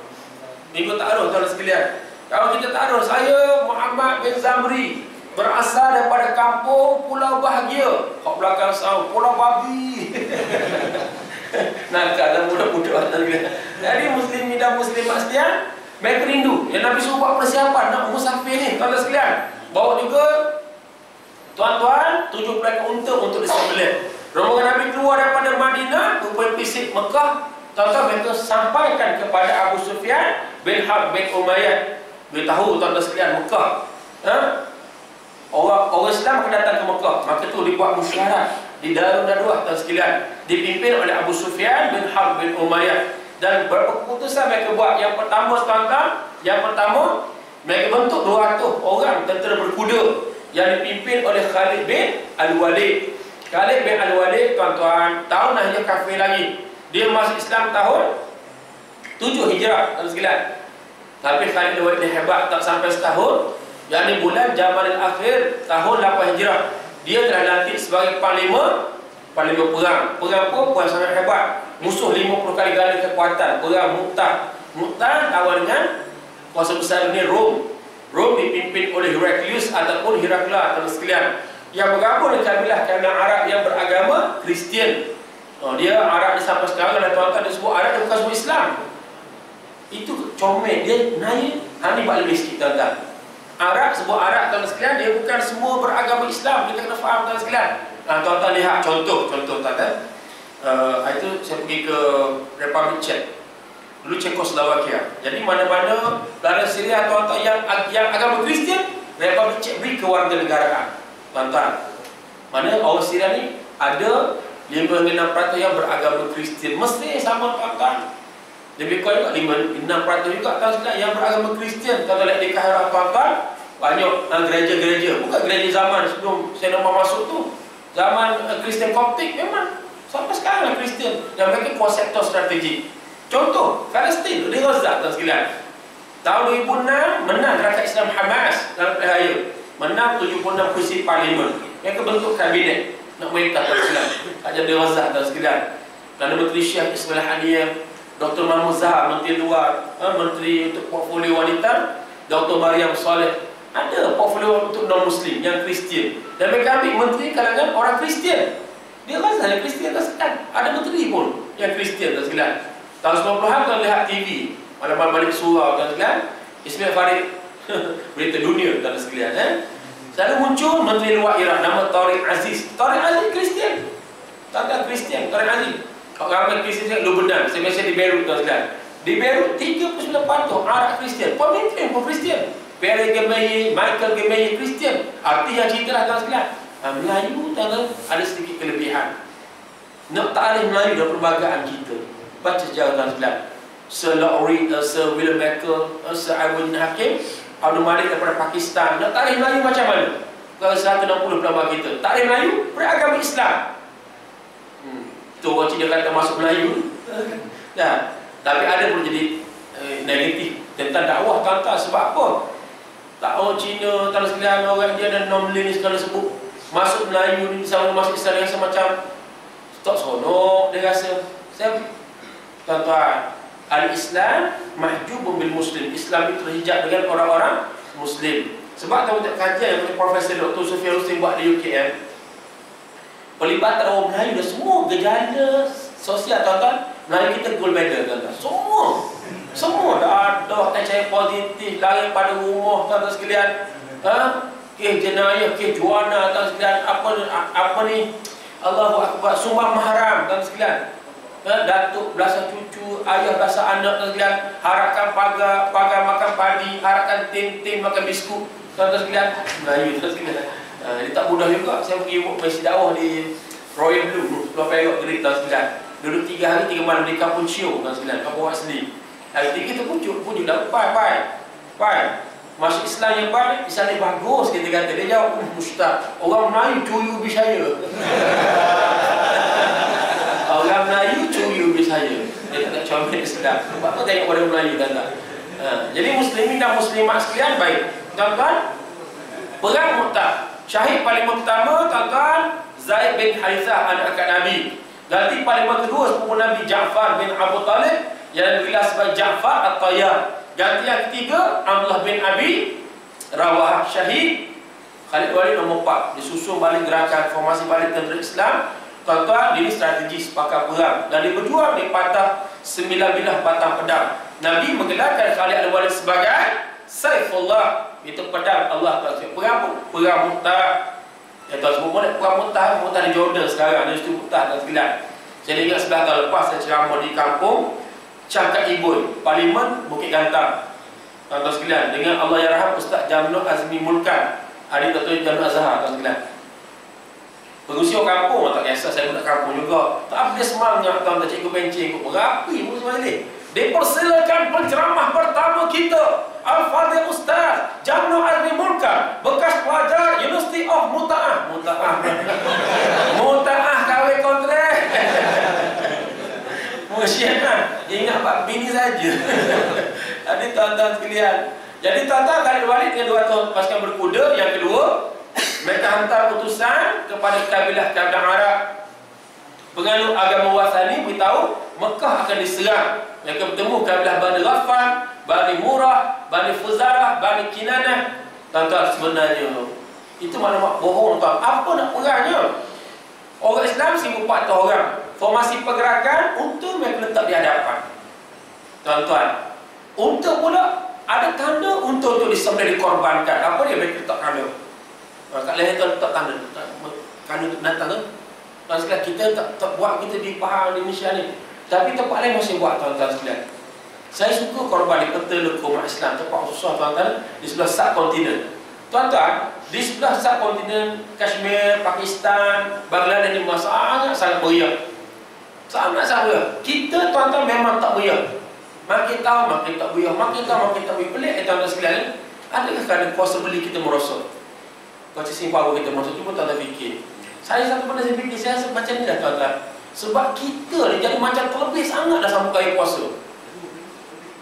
Minggu ta'aruf, tuan sekalian. Kalau kita ta'aruf, saya Muhammad bin Zamri, berasal daripada kampung Pulau Bahagia. Kau belakang sahur Pulau Babi. Nakal dan budak-budak. Jadi muslimin dan muslimat sekalian, mereka rindu. Yang Nabi suruh buat persiapan nak musafir ni, tuan-tuan sekalian. Bawa juga tuan-tuan 7 ekor unta untuk disembelih. Rombongan Nabi keluar daripada Madinah, rupanya pisik Mekah. Tuan-tuan, mereka sampaikan kepada Abu Sufyan bin Harb bin Umayyah. Beritahu, tuan-tuan sekalian, Mekah, orang Islam akan datang ke Mekah. Maka tu dibuat musyawarah di Darun Nadwah, tuan sekalian, dipimpin oleh Abu Sufyan bin Harb bin Umayyah. Dan berapa keputusan mereka buat? Yang pertama, tuan-tuan, mereka bentuk 200 orang tentera berkuda yang dipimpin oleh Khalid bin Al-Walid. Khalid bin Al-Walid, tuan-tuan, tahun hijrah kafir lagi. Dia masuk Islam tahun 7 Hijrah, tuan sekalian. Tapi Khalid bin Al-Walid ni hebat, tak sampai setahun, yakni bulan Jamadil Akhir tahun 8 Hijrah. Dia telah dilantik sebagai panglima perang. Perang pun puan sangat hebat. Musuh 50 kali ganda kekuatan. Perang Mu'tah. Mu'tah lawan dengan kuasa besar dunia Rom. Rom dipimpin oleh Heraklius ataupun Herakla, tuan sekalian, yang bergabung dengan kabilah Arab yang beragama Kristian. Dia Arab ni sampai sekarang, dan tuan-tuan dia sebut Arab, dia bukan sebut Islam. Itu comel, dia naik. Ini bak lebih sikit, tuan-tuan. Arab sebut Arab, tuan sekalian, dia bukan semua beragama Islam. Kita kena faham, tuan sekalian. Tuan-tuan lihat contoh, tuan-tuan. Itu saya pergi ke Republik Czech. Dulu Czechoslovakia. Jadi mana-mana dalam Syria, tuan-tuan, yang agama Kristian, Republik Czech beri kewarganegaraan. Tuan-tuan, mana orang Syria ni ada 5-6% yang beragama Kristian. Mesti sama tuan-tuan. Lebih kurang juga 5-6% juga tuan-tuan yang beragama Kristian. Kalau lihat di Kairah tuan-tuan, banyak gereja-gereja. Bukan gereja zaman sebelum saya nak masuk tu. Zaman Kristian Koptik memang sampai sekarang Kristian yang mereka kuasa sektor strategik. Contoh, Palestin di Gaza tuan sekalian. Tahun 2006 menang Gerakan Islam Hamas dalam Pilihan menang 76 kursi parlimen. Mereka bentuk kabinet nak merintah tuan sekalian. Ajar di Gaza tuan sekalian. Perdana Menteri Syekh Ismail Haniyah, Dr. Mahmud Zahar, Menteri Luar, Menteri untuk Portfolio Wanita, Dr. Maryam Saleh. Ada portfolio untuk non-Muslim yang Kristian. Dan mereka ambil menteri kalangan orang Kristian. Dia Gaza yang Kristian tuan sekalian. Ada menteri pun yang Kristian tuan sekalian. Tahun 90-an tuan lihat TV, malam-malam balik surau tuan sekalian, Ismail Farid berita dunia tuan sekalian. Selalu muncul Menteri Luar Iraq nama Tariq Aziz. Tariq Aziz Kristian. Tuan-tuan Kristian, Tariq Aziz. Orang Kristian Lebanon, saya biasa di Beirut tuan sekalian. Di Beirut 39% Arab Kristian, pemimpin pun Kristian. Pierre Gemeyer, Michael Gemeyer Kristian. Artinya cerita lah tuan sekalian. Melayu tuan-tuan ada sedikit kelebihan. Nak tarikh Melayu dalam perlembagaan kita. Baca sejarah tuan sekalian. Sir Lowry, Sir William Michael, Sir Abuddin Hakim, Abdul Malik daripada Pakistan. Nak tarikh Melayu macam mana? Kalau 160 pelabur kita. Tarikh Melayu beragama Islam. Tu orang Cina kata masuk Melayu. Ya. Tapi ada pun jadi negatif tentang dakwah tuan-tuan. Sebab apa? Tak orang Cina, tuan sekalian, orang dia dan non-Melayu sekali sebut masuk Melayu ni sama masuk Islam rasa macam tak seronok dia rasa. Saya tuan-tuan, al-Islam mahjubun bil Muslim. Islam itu terhijab dengan orang-orang Muslim. Sebab tahu tak kajian yang Profesor Dr. Sufyan Rustin buat di UKM, pelibatan orang Melayu dah semua gejala sosial tuan-tuan. Melayu kita gold medal tuan-tuan. Semua dah ada HIV positif, lari pada rumah tuan-tuan sekalian. Kes jenayah, kes juana tuan sekalian. Apa ni? Allahu Akbar, sumbang mahram tuan sekalian. Datuk belasah cucu, ayah belasah anak tuan sekalian. Harapkan pagar makan padi, harapkan tin makan biskut tuan-tuan sekalian. Melayu tuan sekalian. Dia tak mudah juga. Saya pergi mesi dakwah di Royal Blue, Pulau Perak, Gerik tuan sekalian. Duduk 3 hari 3 malam di Kampung Cio tuan sekalian, Kampung Asli. Hari 3 tu pujuk dah, pai. Masuk Islam yang baik, Islam ni bagus kita kata. Dia jawab, Ustaz, orang Melayu cuyu habis saya. Orang Melayu cuyu habis saya. Dia tak comel sedap. Sebab apa tengok pada Melayu tuan-tuan. Jadi muslimin dan muslimat sekalian baik. Tuan-tuan, perang Mu'tah. Syahid paling pertama tuan-tuan Zaid bin Harithah anak angkat Nabi. Ganti paling kedua sepupu Nabi Ja'far bin Abu Talib yang digelar sebagai Ja'far At-Tayyar. Ganti yang ketiga Abdullah bin Abi Rawah syahid. Khalid Walid nombor 4. Disusun balik gerakan formasi balik tentera Islam. Tuan-tuan, ini strategi sepakat perang dan dia berjuang di patah 9 bilah batang pedang. Nabi menggelarkan Khalid Walid sebagai Saifullah. Itu pedang Allah Ta'ala. Perang Mu'tah. Ya tuan sebut perang Mu'tah di Jordan sekarang. Dia situ Mu'tah dan sekalian. Saya ingat sebelah tahun lepas saya ceramah di kampung Cangkat Ibun, Parlimen Bukit Gantang. Tuan-tuan sekalian, dengan Allah yang rahmat Ustaz Jamnul Azmi Mulkan, adik Dr. Jamnul Azhar tuan sekalian. Pengusia kampung, tak kisah saya budak kampung juga. Tak ada semangat tuan-tuan cikgu bencing ikut berapi pun sebalik. Dipersilakan penceramah pertama kita, Al-Fadhil Ustaz Jamnul Azmi Mulkan, bekas pelajar University of Mu'tah kahwin kontrak. Musyiah ingat Pak bini saja. Jadi tuan-tuan sekalian, jadi tuan-tuan Khalid Walid dengan 200 pasukan berkuda. Yang kedua, mereka hantar utusan kepada kabilah-kabilah Arab penganut agama Wasani beritahu Mekah akan diserang. Mereka bertemu kabilah Bani Ghaffan, Bani Murrah, Bani Fuzarah, Bani Kinanah. Tuan-tuan, sebenarnya itu maklumat bohong tuan. Apa nak perangnya? Orang Islam 1,400 orang. Formasi pergerakan untuk mereka letak di hadapan. Tuan-tuan, untuk pula ada tanda untuk disembelih dikorbankan. Apa dia mereka letak tanda? Kat leher tuan letak tanda. Tanda untuk binatang tu. Tuan sekalian, kita tak buat kita di Pahang di Malaysia ni. Tapi tempat lain masih buat tuan-tuan sekalian. Saya suka korban di peta leku umat Islam. Tempat susah tuan-tuan di sebelah subkontinen. Tuan-tuan, di sebelah subkontinen Kashmir, Pakistan, Bangladesh ni sangat meriah. Sangat-sangat meriah. Kita tuan-tuan memang tak meriah. Makin tahu makin tak meriah, makin tahu makin tak meriah. Pelik tuan-tuan sekalian. Adakah kerana kuasa beli kita merosot? Purchasing power kita merosot? Cuba tuan-tuan fikir. Saya satu benda saya fikir, saya rasa macam ni dah tuan-tuan. Sebab kita ni jadi macam terlebih sangat dah sambut kaya puasa.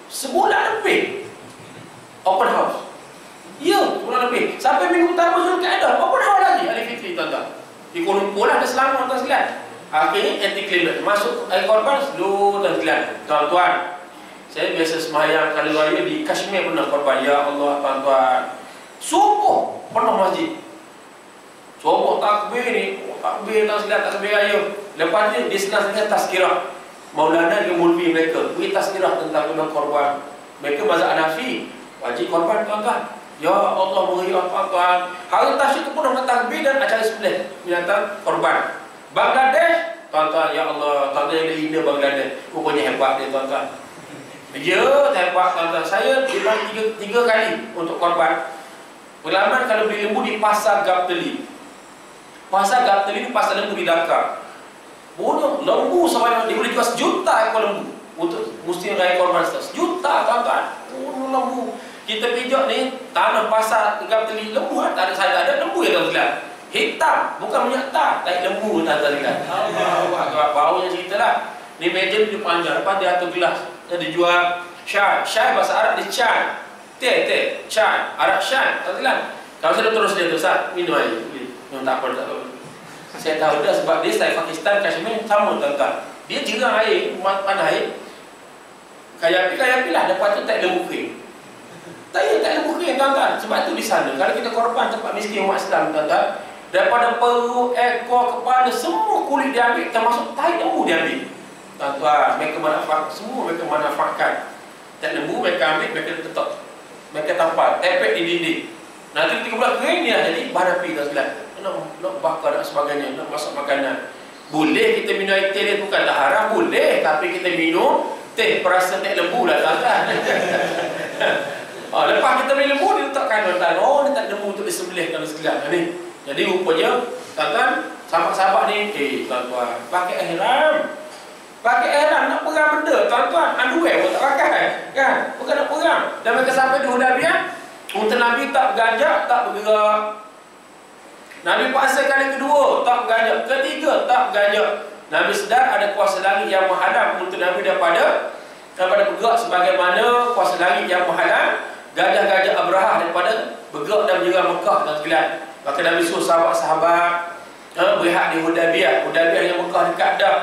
Sebulan lebih open house. Ya, sebulan lebih. Sampai minggu pertama Zulkaidah open house lagi hari fitri tuan-tuan. Di Kuala Lumpur lah, ada Selangor tuan sekalian. Akhirnya anti climax masuk air korban slow tuan sekalian. Tuan-tuan, saya biasa sembahyang kali raya di Kashmir pernah korban. Ya Allah tuan-tuan, subuh penuh masjid. Subuh takbir ni, takbir tuan sekalian, takbir raya. Lepas ni di setengah-setengah tazkirah Maulana dengan Mulvi mereka beri tazkirah tentang penuh korban. Mereka mazhab Hanafi, wajib korban tuan-tuan. Ya Allah meriah tuan-tuan. Hari tasyrik penuh takbir dan acara sembelih binatang korban. Bangladesh, tuan-tuan, ya Allah, tuan-tuan yang India Bangladesh, rupanya hebat dia tuan-tuan. Ya, hebat tuan-tuan. Saya dibagi tiga kali untuk korban. Pengalaman kalau beli lembu di pasar Gapteli. Pasar Gapteli ni pasar lembu di Dhaka. Bodoh, lembu sampai dia boleh jual 1 juta ekor lembu untuk mesti raya korban 1 juta tuan-tuan. Bodoh lembu. Kita pijak ni tanah pasar Gapteli lembu kan? Tak ada, saya tak ada lembu ya tuan-tuan. Hitam, bukan minyak tar, tak lembu tuan-tuan. Allah, baunya cerita lah. Ni meja ni panjang, lepas dia atur gelas. Dia dijual syai. Syai bahasa Arab dia chai. Teh, chai. Arab syai, tuan-tuan. Kalau saya terus dia tu, Ustaz, minum air. Minum tak apa, tak apa. Saya tahu dah sebab dia dari Pakistan, Kashmir sama tuan-tuan. Dia jirang air, pandai air. Kayapi lah, lepas tu tak lembu kering. Tak lembu kering tuan-tuan. Sebab tu di sana, kalau kita korban tempat miskin umat Islam tuan-tuan, daripada perut, ekor, kepala, semua kulit diambil, termasuk tahi lembu diambil. Tuan-tuan, mereka manfaat, semua mereka manfaatkan. Tak lembu mereka ambil, mereka letak, mereka tampal, tepek di dinding. Nanti ketika bulan kering ni lah, jadi bahan api tuan-tuan. Nak bakar dan sebagainya, nak masak makanan. Boleh kita minum air teh dia, bukan tak haram, boleh. Tapi kita minum teh perasa teh lembu lah tuan-tuan. Lepas kita minum lembu, dia letakkan tuan-tuan. Oh, dia tak lembu untuk disembelih kalau sekalian ni. Jadi rupanya tuan-tuan, sahabat-sahabat ni, tuan-tuan, pakai ihram. Pakai ihram nak perang benda tuan-tuan. Underwear pun tak pakai kan? Bukan nak perang. Dan mereka sampai di Hudaybiyah, unta Nabi tak berganjak, tak bergerak. Nabi puasa kali kedua, tak berganjak. Ketiga, tak berganjak. Nabi sedar ada kuasa langit yang menghadap unta Nabi daripada bergerak, sebagaimana kuasa langit yang menghadap gajah-gajah Abrahah daripada bergerak dan menyerang Mekah dan sekalian. Maka Nabi suruh sahabat-sahabat berehat di Hudaybiyah. Hudaybiyah yang Mekah dekat dah.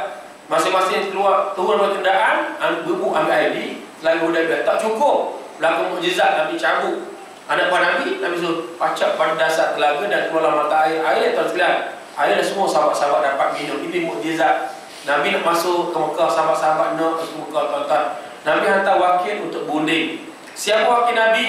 Masing-masing keluar, turun dari kenderaan, ambil air di Telaga Hudaybiyah. Tak cukup, berlaku mukjizat. Nabi cabut anak buah Nabi suruh pacak pada dasar telaga dan keluarlah mata air. Air tuan sekalian, air dan semua sahabat-sahabat dapat minum. Ini mukjizat. Nabi nak masuk ke Mekah, sahabat-sahabat nak ke Mekah tuan-tuan. Nabi hantar wakil untuk berunding. Siapa wakil Nabi?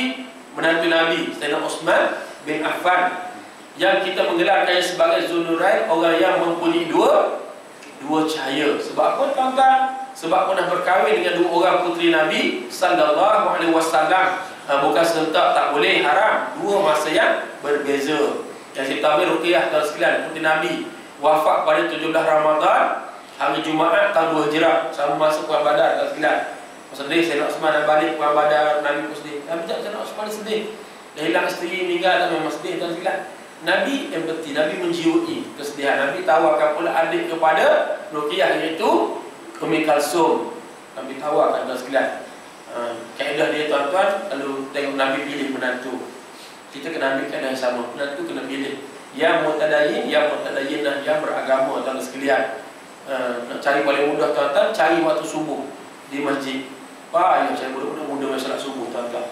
Menantu Nabi, Sayyidina Uthman bin Affan, yang kita menggelarkannya sebagai Zulnurain, orang yang mempunyai dua cahaya. Sebab apa tuan-tuan? Sebab pernah berkahwin dengan 2 orang puteri Nabi sallallahu alaihi wasallam. Bukan serentak, tak boleh, haram. 2 masa yang berbeza. Yang kita ambil Ruqyah tuan sekalian, puteri Nabi, wafat pada 17 Ramadan, hari Jumaat tahun 2 Hijrah, sama masa Perang Badar tuan sekalian. Sedih Sayyidina Uthman dah balik Perang Badar, Nabi pun sedih. Nabi tak Sayyidina Uthman sedih. Dah hilang isteri, meninggal, dan memang sedih tuan sekalian. Nabi empati, Nabi menjiwai kesedihan. Nabi tawarkan pula adik kepada Ruqyah, iaitu Ummi Kalsum. Nabi tawarkan tuan sekalian. Kaedah dia tuan-tuan, kalau tengok Nabi pilih menantu, kita kena ambil kaedah yang sama. Menantu kena pilih yang mutadayin, yang mutadayinah, yang beragama tuan sekalian. Nak cari paling mudah tuan-tuan, cari waktu subuh di masjid. Yang saya muda-muda salat subuh tuan-tuan.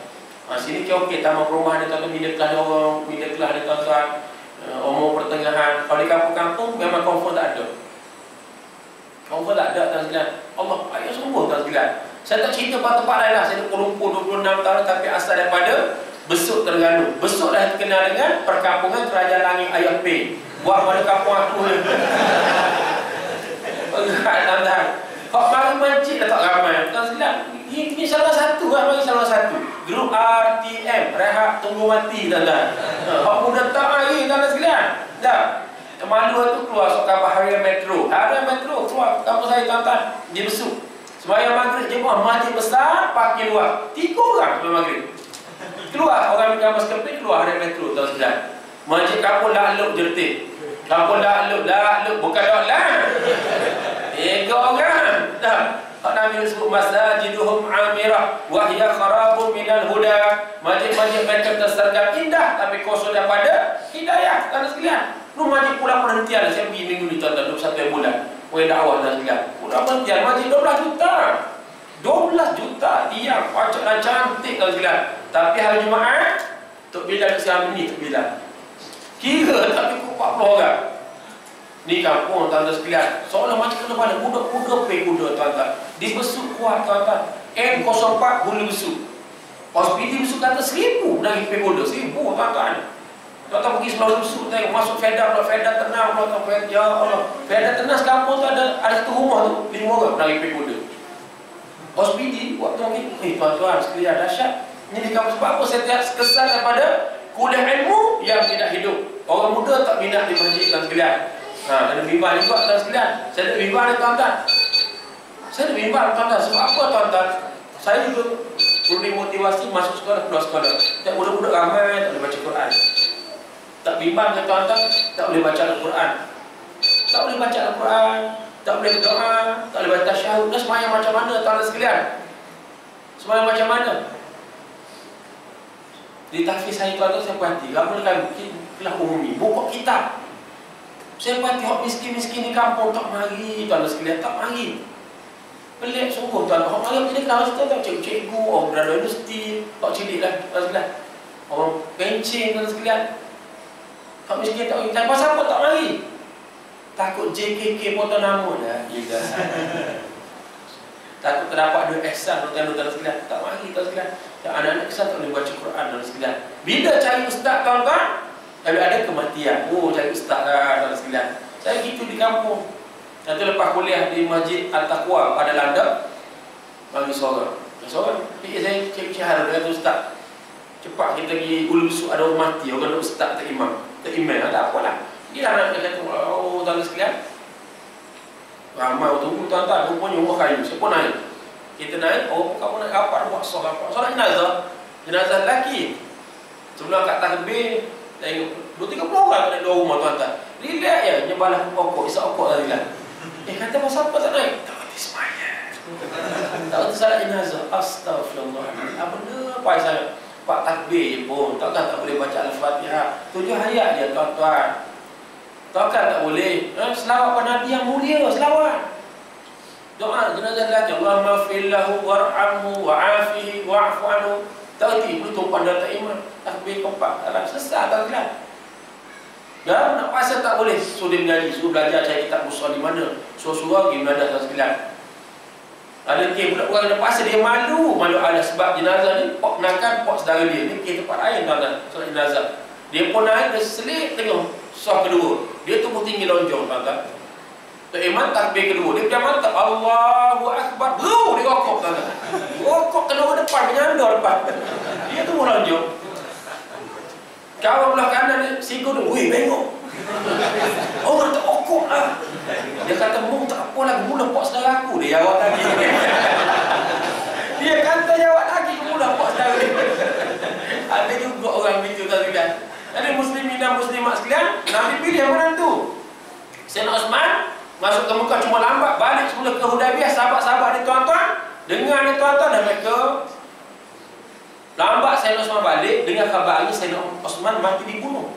Sini okey, taman perumahan dia tuan-tuan, middle class dia orang, middle class dia tuan-tuan, umur pertengahan. Kalau di kampung-kampung memang confirm tak ada. Confirm tak ada tuan sekalian. Allah, ayat sungguh tuan sekalian. Saya tak cerita tempat lain lah. Saya di Kuala Lumpur 26 tahun, tapi asal daripada Besut, Terengganu. Besut dah dikenal dengan perkampungan Kerajaan Langit Ayah P. Buat pada kampung aku ni. Tuan-tuan, hak mari masjid dah tak ramai. Tuan sekalian, Ini salah satu kan, bagi salah satu. Grup RTM, rehat tunggu mati tuan-tuan. Hak muda tak lagi tuan-tuan sekalian. Dah. Malu tu keluar suka Harian Metro. Harian Metro keluar kampus saya tuan-tuan. Dia besuk. Sembahyang maghrib jemaah masjid besar, parking luar. 3 orang sembahyang maghrib. Keluar orang minta maskapai keluar Harian Metro tuan sekalian. Masjid kampung Lakluk Jertih. Kampung Lakluk bukan Lakluk. 3 orang. Dah. Nabi sebut masajiduhum amirah wa hiya kharabun minal huda. Masjid-masjid mereka tersergap indah tapi kosong daripada hidayah. Tuan sekalian, masjid pulang perhentian. Saya pergi minggu ni tuan-tuan 21 bulan. Wei dakwah tuan sekalian. Pulang perhentian masjid 12 juta. 12 juta tiang, pacak dan cantik tuan sekalian. Tapi hari Jumaat Tok Bilal siang ni Tok Bilal. Kira tak cukup 40 orang. Ni kampung tuan-tuan sekalian. Seolah macam kena budak-budak pergi kuda tuan-tuan. Dibesuk kuat tuan-tuan. N04 boleh besuk. Hospiti besuk kata 1000 lagi pergi kuda. 1000 tuan-tuan. Tuan-tuan pergi selalu besuk tengok. Masuk Feda pula. Feda tenang pula. Ya Allah. Feda tenang sekampung tu ada satu rumah tu 5 orang lagi pergi kuda. Hospiti waktu mungkin tuan-tuan sekalian dahsyat. Ini di kampung sebab apa saya kesan daripada kuliah ilmu yang tidak hidup. Orang muda tak minat di masjid tuan sekalian. Ada bimbang juga tuan sekalian. Saya ada bimbang ni tuan-tuan. Saya ada bimbang tuan-tuan. Sebab apa tuan-tuan? Saya juga perlu dimotivasi masuk sekolah, keluar sekolah. Tak budak-budak ramai tak boleh baca Quran. Tak bimbang ke tuan-tuan? Tak boleh baca Al-Quran. Tak boleh baca Al-Quran. Tak boleh berdoa. Tak boleh baca tasyahud. Dan semayang macam mana tuan-tuan sekalian? Semayang macam mana? Di tahfiz saya tuan-tuan saya perhati. Ramai kelas umumi. Buka kitab. Saya perhati orang miskin-miskin di kampung tak mari tuan sekalian, tak mari. Pelik sungguh tuan. Orang mari macam ni kelas tu tak cikgu-cikgu, orang berada universiti, tak cilik lah tuan sekalian. Orang pencing tuan sekalian. Tak miskin tak mari. Pasal apa tak mari? Takut JKK foto nama dah. Ya. Takut terdapat duit ihsan tuan sekalian. Tak mari tuan sekalian. Yang anak-anak kesan tak boleh baca Quran tuan sekalian. Bila cari ustaz tuan-tuan, tapi ada kematian. Cari ustaz lah tuan sekalian. Saya gitu di kampung. Nanti lepas kuliah di Masjid Al-Taqwa pada Landak, bagi seorang. Seorang fikir saya cik Syahar dia kata ustaz, cepat kita pergi ulu besuk ada orang mati, orang nak ustaz tak imam. Tak imam ada apalah. Dia anak dia kata, tuan sekalian. Ramai tunggu tuan-tuan, rupanya rumah kayu. Siapa naik? Kita naik, kamu naik apa? Buat solat. Solat jenazah. Jenazah lelaki. Sebelum kat takbir, tengok 2-30 orang ada 2 rumah tuan-tuan. Relax je, nyebalah pokok, isap pokok tadi kan. Kata pasal apa tak naik? Tak kerti semayang. Tak kerti salat jenazah. Astaghfirullahaladzim. Apa benda? Pak saya Pak takbir je pun. Takkan tak boleh baca Al-Fatihah. 7 ayat je tuan-tuan. Takkan tak boleh. Selawat pada Nabi yang mulia. Selawat. Doa jenazah lelaki. Allahumma fillahu war'amhu wa'afihi wa'afu anhu. Tak kerti, boleh tumpah data iman. Takbir keempat, dalam sesat tak kena. Dan nak pasal tak boleh. Suruh dia mengaji, suruh belajar cari kitab musuh di mana. Suruh-suruh pergi belajar tak sekalian. Ada budak orang yang pasal dia malu. Malu ada sebab jenazah ni pok nakan, pok saudara dia. Ni tempat lain tuan-tuan, solat jenazah. Dia pun naik, dia selit tengok sah kedua. Dia tubuh tinggi lonjong tuan-tuan. Tok Iman takbir kedua. Dia macam mantap. Allahu Akbar. Dia rokok tuan-tuan. Rokok kena ke depan, menyandar depan. Dia tu melonjong. Kawan belah kanan dia, sigur dia, weh bengok. Orang tak okok lah. Dia kata, mung tak apa lagi, mula pok saudara aku. Dia jawab lagi. Dia kata jawab lagi, mula pok saudara. Ada juga orang begitu tuan-tuan. Ada muslimin dan muslimat sekalian, Nabi pilih yang mana tu? Sayyidina Osman masuk ke Mekah cuma lambat, balik semula ke Hudaybiyah. Sahabat-sahabat ni tuan-tuan, dengar ni tuan-tuan, dan mereka lambat. Sayyidina Osman balik, dengar khabar ni Sayyidina Osman mati dibunuh.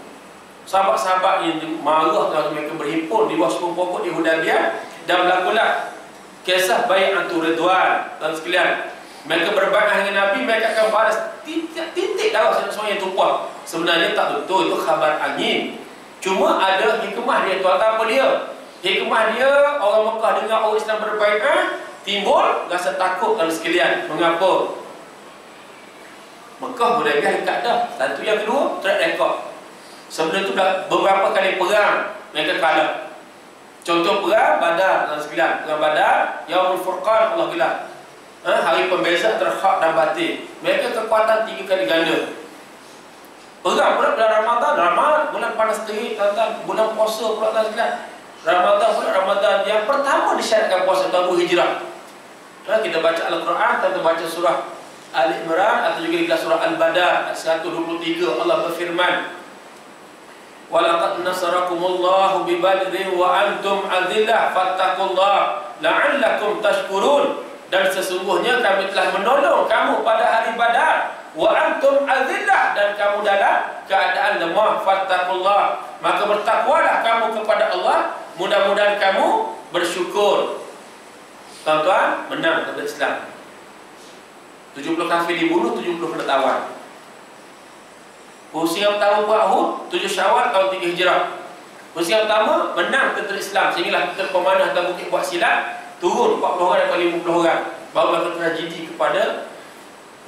Sahabat-sahabat yang marah kalau mereka berhimpun di bawah sebuah pokok di Hudaybiyah, dan berlakulah kisah Bai'atul Ridwan dan sekalian. Mereka berbaiat dengan Nabi, mereka akan balas titik darah Sayyidina Osman yang tumpah. Sebenarnya tak betul, itu khabar angin. Cuma ada hikmah dia tuan-tuan. Apa dia? Hikmah dia, orang Mekah dengar orang Islam berbaiat, timbul rasa takut dan sekalian. Mengapa? Mekah Hudaybiyah dekat dah. Satu yang kedua, track record. Sebelum itu dah beberapa kali perang mereka kalah. Contoh perang Badar dan sekalian. Perang Badar, Yaumul Furqan, Allah bilang Hari pembeza antara hak dan batin. Mereka kekuatan 3 kali ganda. Perang pula bulan Ramadan, bulan panas terik, tuan-tuan, bulan puasa pula tuan-tuan. Ramadan yang pertama disyaratkan puasa tahun hijrah. Kita baca Al-Quran, tuan-tuan baca surah Al-Imran atau juga kita surah Al-Bada 123, Allah berfirman, "Walaqad nasarakumullahu bi Badrin wa antum adillah fattaqullah la'allakum tashkurun." Dan sesungguhnya kami telah menolong kamu pada hari Badar, wa antum azillah, dan kamu dalam keadaan lemah, fattaqullah, maka bertakwalah kamu kepada Allah, mudah-mudahan kamu bersyukur. Tuan-tuan, menang kepada Islam. 70 kafir dibunuh, 70 kena tawan. Usia pertama buat Uhud, 7 Syawal tahun 3 Hijrah. Usia pertama menang tentera Islam, sehinggalah tentera pemanah atas bukit buat silat, turun 40 orang daripada 50 orang. Barulah tragedi kepada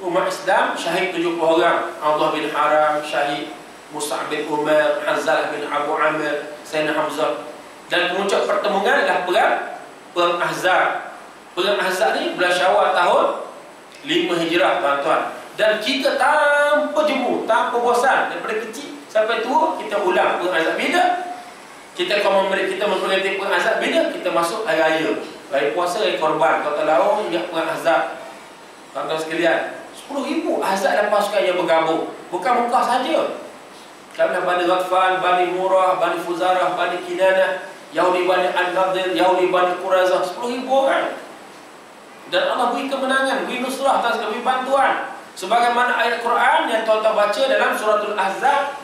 umat Islam, syahid 70 orang. Allah bin Haram syahid, Mus'ab bin Umar, Hanzalah bin Abu Amir, Sayyidina Hamzah. Dan kemuncak pertemuan adalah Perang Ahzab. Perang Ahzab ni bulan Syawal tahun 5 Hijrah, tuan-tuan. Dan kita tanpa jemu, tanpa bosan, daripada kecil sampai tua kita ulang Perang Ahzab. Bila kita memperingati Perang Ahzab, bila kita masuk hari raya, hari puasa, hari korban, kau tahu ingat Perang Ahzab. Tuan-tuan sekalian, 10,000 Ahzab dan pasukan yang bergabung. Bukan Mekah saja. Kerana Bani Ghatfan, Bani Murrah, Bani Fuzarah, Bani Kinanah, Yahudi Bani An-Nadir, Yahudi Bani Quraizah, 10,000 orang. Dan Allah beri kemenangan, beri nusrah, beri bantuan. Sebagaimana ayat Quran yang tuan-tuan baca dalam suratul Ahzab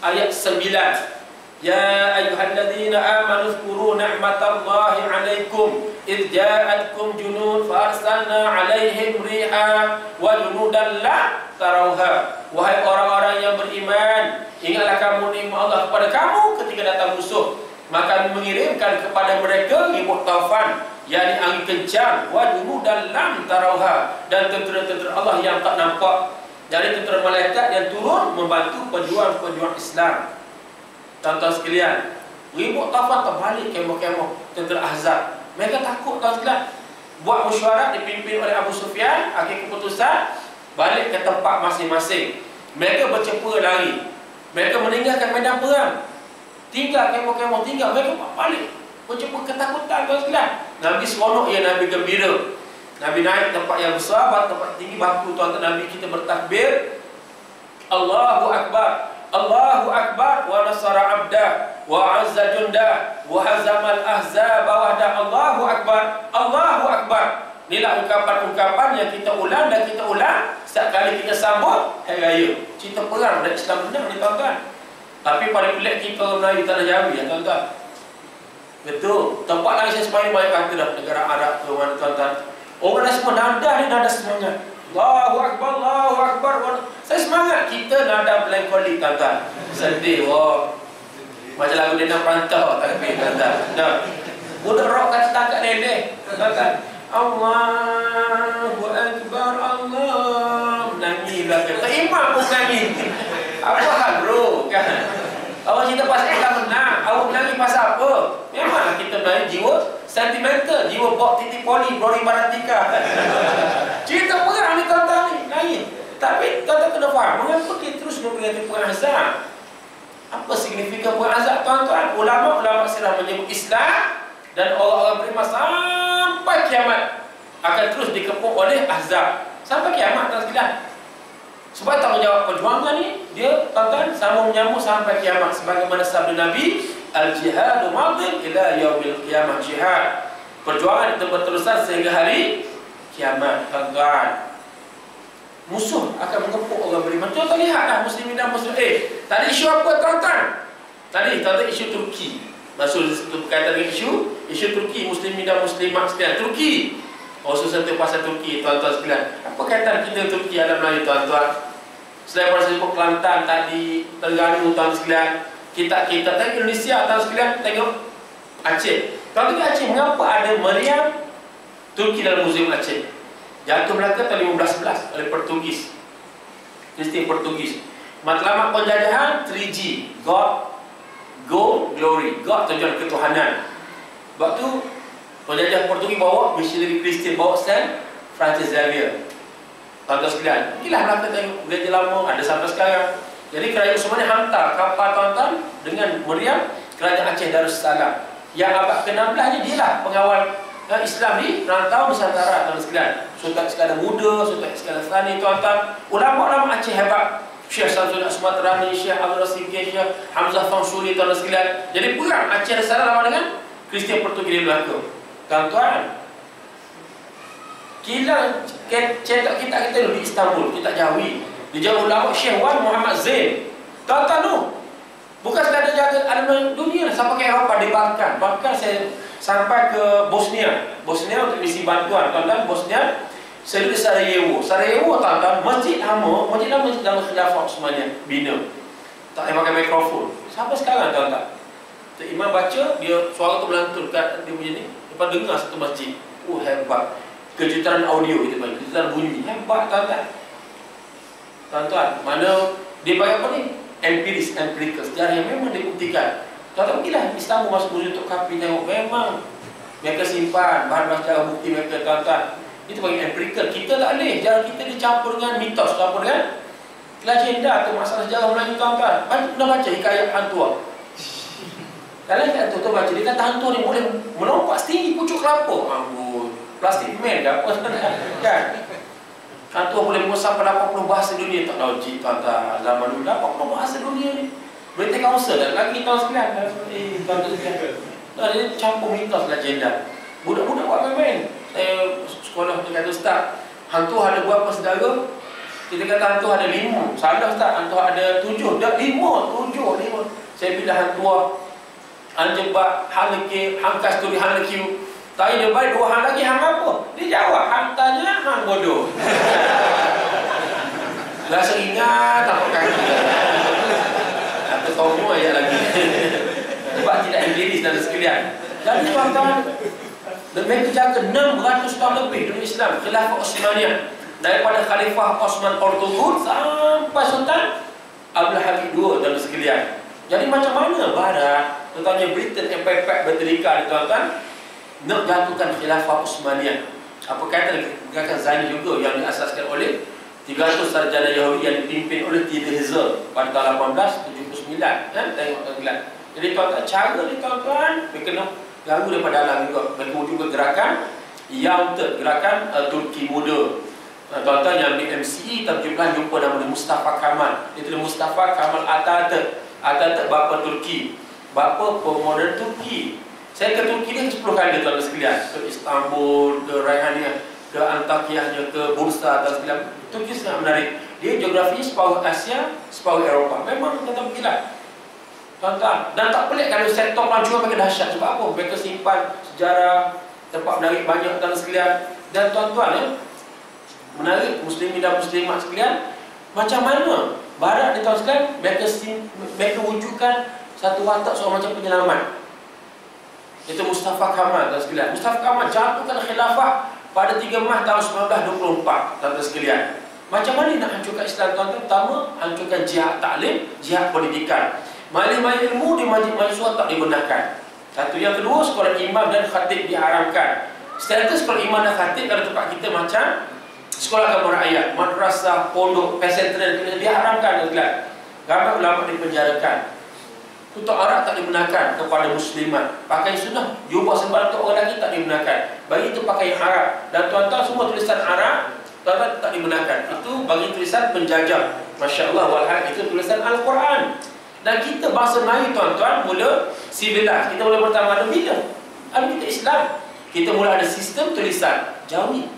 ayat 9. Ya ayyuhalladzina amanu zkuru ni'matallahi 'alaikum idh ja'atkum junud fa arsalna 'alaihim riha wa junudan la tarawha. Wahai orang-orang yang beriman, ingatlah kamu nikmat Allah kepada kamu ketika datang musuh, maka kami mengirimkan kepada mereka ribut taufan, yakni angin kencang, wa junudan lam tarawha, dan tentera-tentera Allah yang tak nampak, dari tentera malaikat yang turun membantu pejuang-pejuang Islam. Tuan-tuan sekalian, ribut taufan terbalik kemah-kemah tentera Ahzab. Mereka takut, tuan sekalian. Buat mesyuarat dipimpin oleh Abu Sufyan, akhir keputusan balik ke tempat masing-masing. Mereka bercepura lari. Mereka meninggalkan medan perang. Tinggal kemah-kemah, tinggal. Mereka balik bercepura ketakutan, tuan sekalian. Nabi seronok, ya Nabi gembira. Nabi naik tempat yang besar, tempat tinggi, baku tuan-tuan, Nabi kita bertakbir, Allahu Akbar, Allahu Akbar, wa nasara abdah, wa azza jundah, wa hazamal ahzab wahda. Allahu Akbar, Allahu Akbar. Inilah ungkapan-ungkapan yang kita ulang dan kita ulang setiap kali kita sambut hari raya. Cerita perang dan Islam menang ni, tuan-tuan. Tapi pada pelik kita orang Melayu tanah Jawi, ya tuan-tuan. Betul. Tempat lain saya semuanya banyak kata dah, negara Arab tu, tuan-tuan. Orang dah semua nada ni, nada semangat. Allahu Akbar, Allahu Akbar. Saya semangat. Kita nada melankolik, tuan-tuan. Sedih, wah. Macam lagu Dendang Perantau, tapi tuan-tuan. Nah, budak rock kata tangkap leleh, tuan-tuan. Allahu Akbar, Allah. Nangis lah. Tak imam pun nangis. Apa hal bro, kan? Awak cerita pasal kita menang, awak menangis pasal apa? Memanglah kita menangis jiwa sentimental, jiwa bok titik poli, Brori Baratika. Cerita perang ni tuan-tuan ni, nangis. Tapi tuan-tuan kena faham, mengapa kita terus memperingati Perang Ahzab? Apa signifikan Perang Ahzab, tuan-tuan? Ulama-ulama sirah menyebut Islam dan orang-orang beriman sampai kiamat akan terus dikepung oleh Ahzab. Sampai kiamat, tuan-tuan. Sebab tanggungjawab perjuangan ni, dia tuan-tuan sambung menyambung sampai kiamat. Sebagaimana sabda Nabi, al-jihadu madin ila yaumil qiyamah. Jihad, perjuangan itu berterusan sehingga hari kiamat, tuan-tuan. Musuh akan mengepuk orang beriman. Tuan-tuan lihatlah muslimin dan muslim. Tadi isu apa, tuan-tuan? Tadi tuan-tuan isu Turki. Maksud itu berkaitan dengan isu Turki, muslimin dan muslimat sekalian. Turki. Sesuatu pasal Turki, tuan-tuan sekalian. Apa kaitan kita Turki dalam Melayu, tuan-tuan? Selain pada sebut Kelantan tadi, Terengganu, tuan sekalian. Kita tengok Indonesia, tuan sekalian. Tengok Aceh. Tuan-tuan Aceh, mengapa ada meriam Turki dalam Museum Aceh? Jatuh Melaka tahun 1511 oleh Portugis, Kristian Portugis. Matlamat penjajahan 3G, God, Go, Glory. God tujuan ketuhanan. Waktu penjajah Portugis bawa missionary Kristian, bawa sel Francis Xavier. Tuan-tuan sekalian, inilah Melaka tengok gereja lama ada sampai sekarang. Jadi kerajaan Osmani hantar kapal tuan-tuan dengan meriam kerajaan Aceh Darussalam. Yang abad ke-16 ni dia lah pengawal Islam di rantau Nusantara, tuan-tuan sekalian. Sultan Iskandar Muda, Sultan Iskandar Thani, tuan-tuan. Ulama-ulama Aceh hebat. Syekh Samsul Asmatrani, Syekh Abdul Rasim, Syekh Hamzah Fansuri, tuan-tuan sekalian. Jadi perang Aceh Darussalam lama dengan Kristian Portugis di Melaka. Tuan-tuan, cetak kita dulu di Istanbul, kita Jawi. Di Jawa ulama Syekh Wan Muhammad Zain. Tuan-tuan tu bukan sekadar jaga alam dunia, sampai ke Eropah di Balkan. Bahkan saya sampai ke Bosnia. Bosnia untuk misi bantuan. Tuan-tuan, Bosnia saya di Sarajevo. Sarajevo tuan-tuan, masjid lama dalam khilafah Osmaniyah bina. Tak payah pakai mikrofon. Sampai sekarang tuan-tuan. Tok Imam baca, dia suara tu melantun kat dia punya ni. Lepas dengar satu masjid. Hebat. Kejutan audio kita panggil, kejutan bunyi. Hebat tuan-tuan. Tuan-tuan, mana dia bagi apa ni? Empirical, sejarah yang memang dibuktikan. Tuan-tuan pergilah Istanbul masuk muzium untuk kapi tengok, memang mereka simpan bahan-bahan sejarah bukti mereka, tuan-tuan. Itu bagi empirical. Kita tak boleh, sejarah kita dicampur dengan mitos, campur dengan legenda atau masalah sejarah Melayu, tuan-tuan. Pernah baca hikayat hantu? Kalau hikayat hantu tu baca, dia kata hantu ni boleh melompat setinggi pucuk kelapa. Ambul, plastik men ke apa kan? Hantu boleh mengusap 80 bahasa dunia. Tak logik tuan-tuan. Zaman dulu 80 bahasa dunia ni. British Council dan lagi tahun sekalian. Tuan-tuan sekalian. Dia campur mitos legenda. Budak-budak buat main-main. Saya sekolah dia kata, Ustaz, hantu ada berapa saudara? Kita kata hantu ada 5. Salah Ustaz, hantu ada 7. Dah 5. Saya bilang hantu anjebak, halaki, hang kasturi, hang lekiu. Tapi dia baik 2 hang lagi, hang apa? Dia jawab, hang tanya, hang bodoh. Rasa ingat tak pakai kaki. Atau tomo aja lagi. Sebab tidak empiris dan sekalian. Jadi tuan-tuan, mereka jaga 600 tahun lebih dunia Islam, Khilafah Osmaniyah. Daripada Khalifah Osman Portugul sampai Sultan Abdul Hamid II dan sekalian. Jadi macam mana Barat, contohnya Britain, Empire berterdeka, tuan-tuan, nak jatuhkan Khilafah Osmaniyah. Apa kata gerakan Zaini juga yang diasaskan oleh 300 sarjana Yahudi yang dipimpin oleh Theodor Herzl pada tahun 1879. Tengok tuan-tuan. Jadi tuan-tuan, cara ni tuan-tuan, mereka nak ganggu daripada dalam juga. Mereka wujud gerakan Yaumtut, gerakan Turki Muda. Tuan-tuan yang di MCE terjumpa jumpa nama Mustafa Kemal. Itu Mustafa Kemal Atatürk. Atatürk bapa Turki, bapa pemoden Turki. Saya ke Turki ni 10 kali tuan-tuan sekalian. Ke Istanbul, ke Rayhania, ke Antakyahnya, ke Bursa dan sekalian. Turki sangat menarik. Dia geografinya separuh Asia, separuh Eropah. Memang tuan-tuan pergilah, tuan-tuan. Dan tak pelik kalau sektor pelancongan mereka dahsyat. Sebab apa? Mereka simpan sejarah, tempat menarik banyak tuan-tuan sekalian. Dan tuan-tuan menarik muslimin dan muslimat sekalian. Macam mana Barat ni tuan sekalian, mereka wujudkan satu watak seorang macam penyelamat. Itu Mustafa Kemal tuan sekalian. Mustafa Kemal jatuhkan khilafah pada 3 Mac tahun 1924 tuan sekalian. Macam mana nak hancurkan Islam tuan-tuan? Pertama, hancurkan jihad taklim, jihad pendidikan. Majlis ilmu di majlis-majlis tak dibenarkan. Satu. Yang kedua, sekolah imam dan khatib diharamkan. Setelah itu sekolah imam dan khatib kalau tempat kita macam sekolah agama rakyat, madrasah, pondok, pesantren diharamkan tuan-tuan. Ramai ulama dipenjarakan. Untuk Arab tak dibenarkan kepada muslimat. Pakai sunnah, jubah sembal untuk orang lagi tak dibenarkan. Bagi itu pakai yang Arab. Dan tuan-tuan semua tulisan Arab, tuan-tuan tak dibenarkan. Itu bagi tulisan penjajah. Masya Allah, walhal itu tulisan Al-Quran. Dan kita bangsa Melayu tuan-tuan mula sivilisasi. Kita mula pertama ada bila? Ada kita Islam. Kita mula ada sistem tulisan Jawi.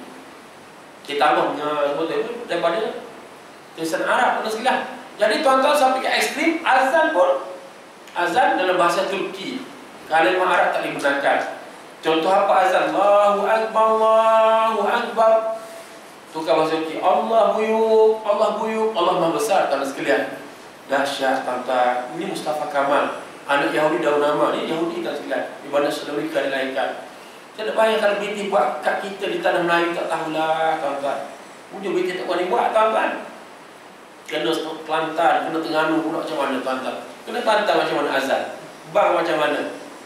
Kita tambah daripada tulisan Arab. Jadi tuan-tuan sampai ke ekstrim, azan pun azan dalam bahasa Turki. Kalimah Arab tak digunakan. Contoh apa azan? Allahu Akbar, Allahu Akbar. Tukar bahasa Turki. Allah buyuk, Allah buyuk, Allah Maha Besar. Tuan sekalian, dahsyat tuan-tuan. Ini Mustafa Kemal, anak Yahudi daun nama. Ini Yahudi tuan sekalian. Di mana Sulawika dilahirkan. Tidak payah kalau BT buat kat kita di tanah Melayu, tak tahulah tuan-tuan. Mungkin BT tak boleh buat tuan-tuan. Kena Kelantan, kena Terengganu pula macam mana tuan-tuan. Kena Kelantan macam mana azan. Bang macam mana.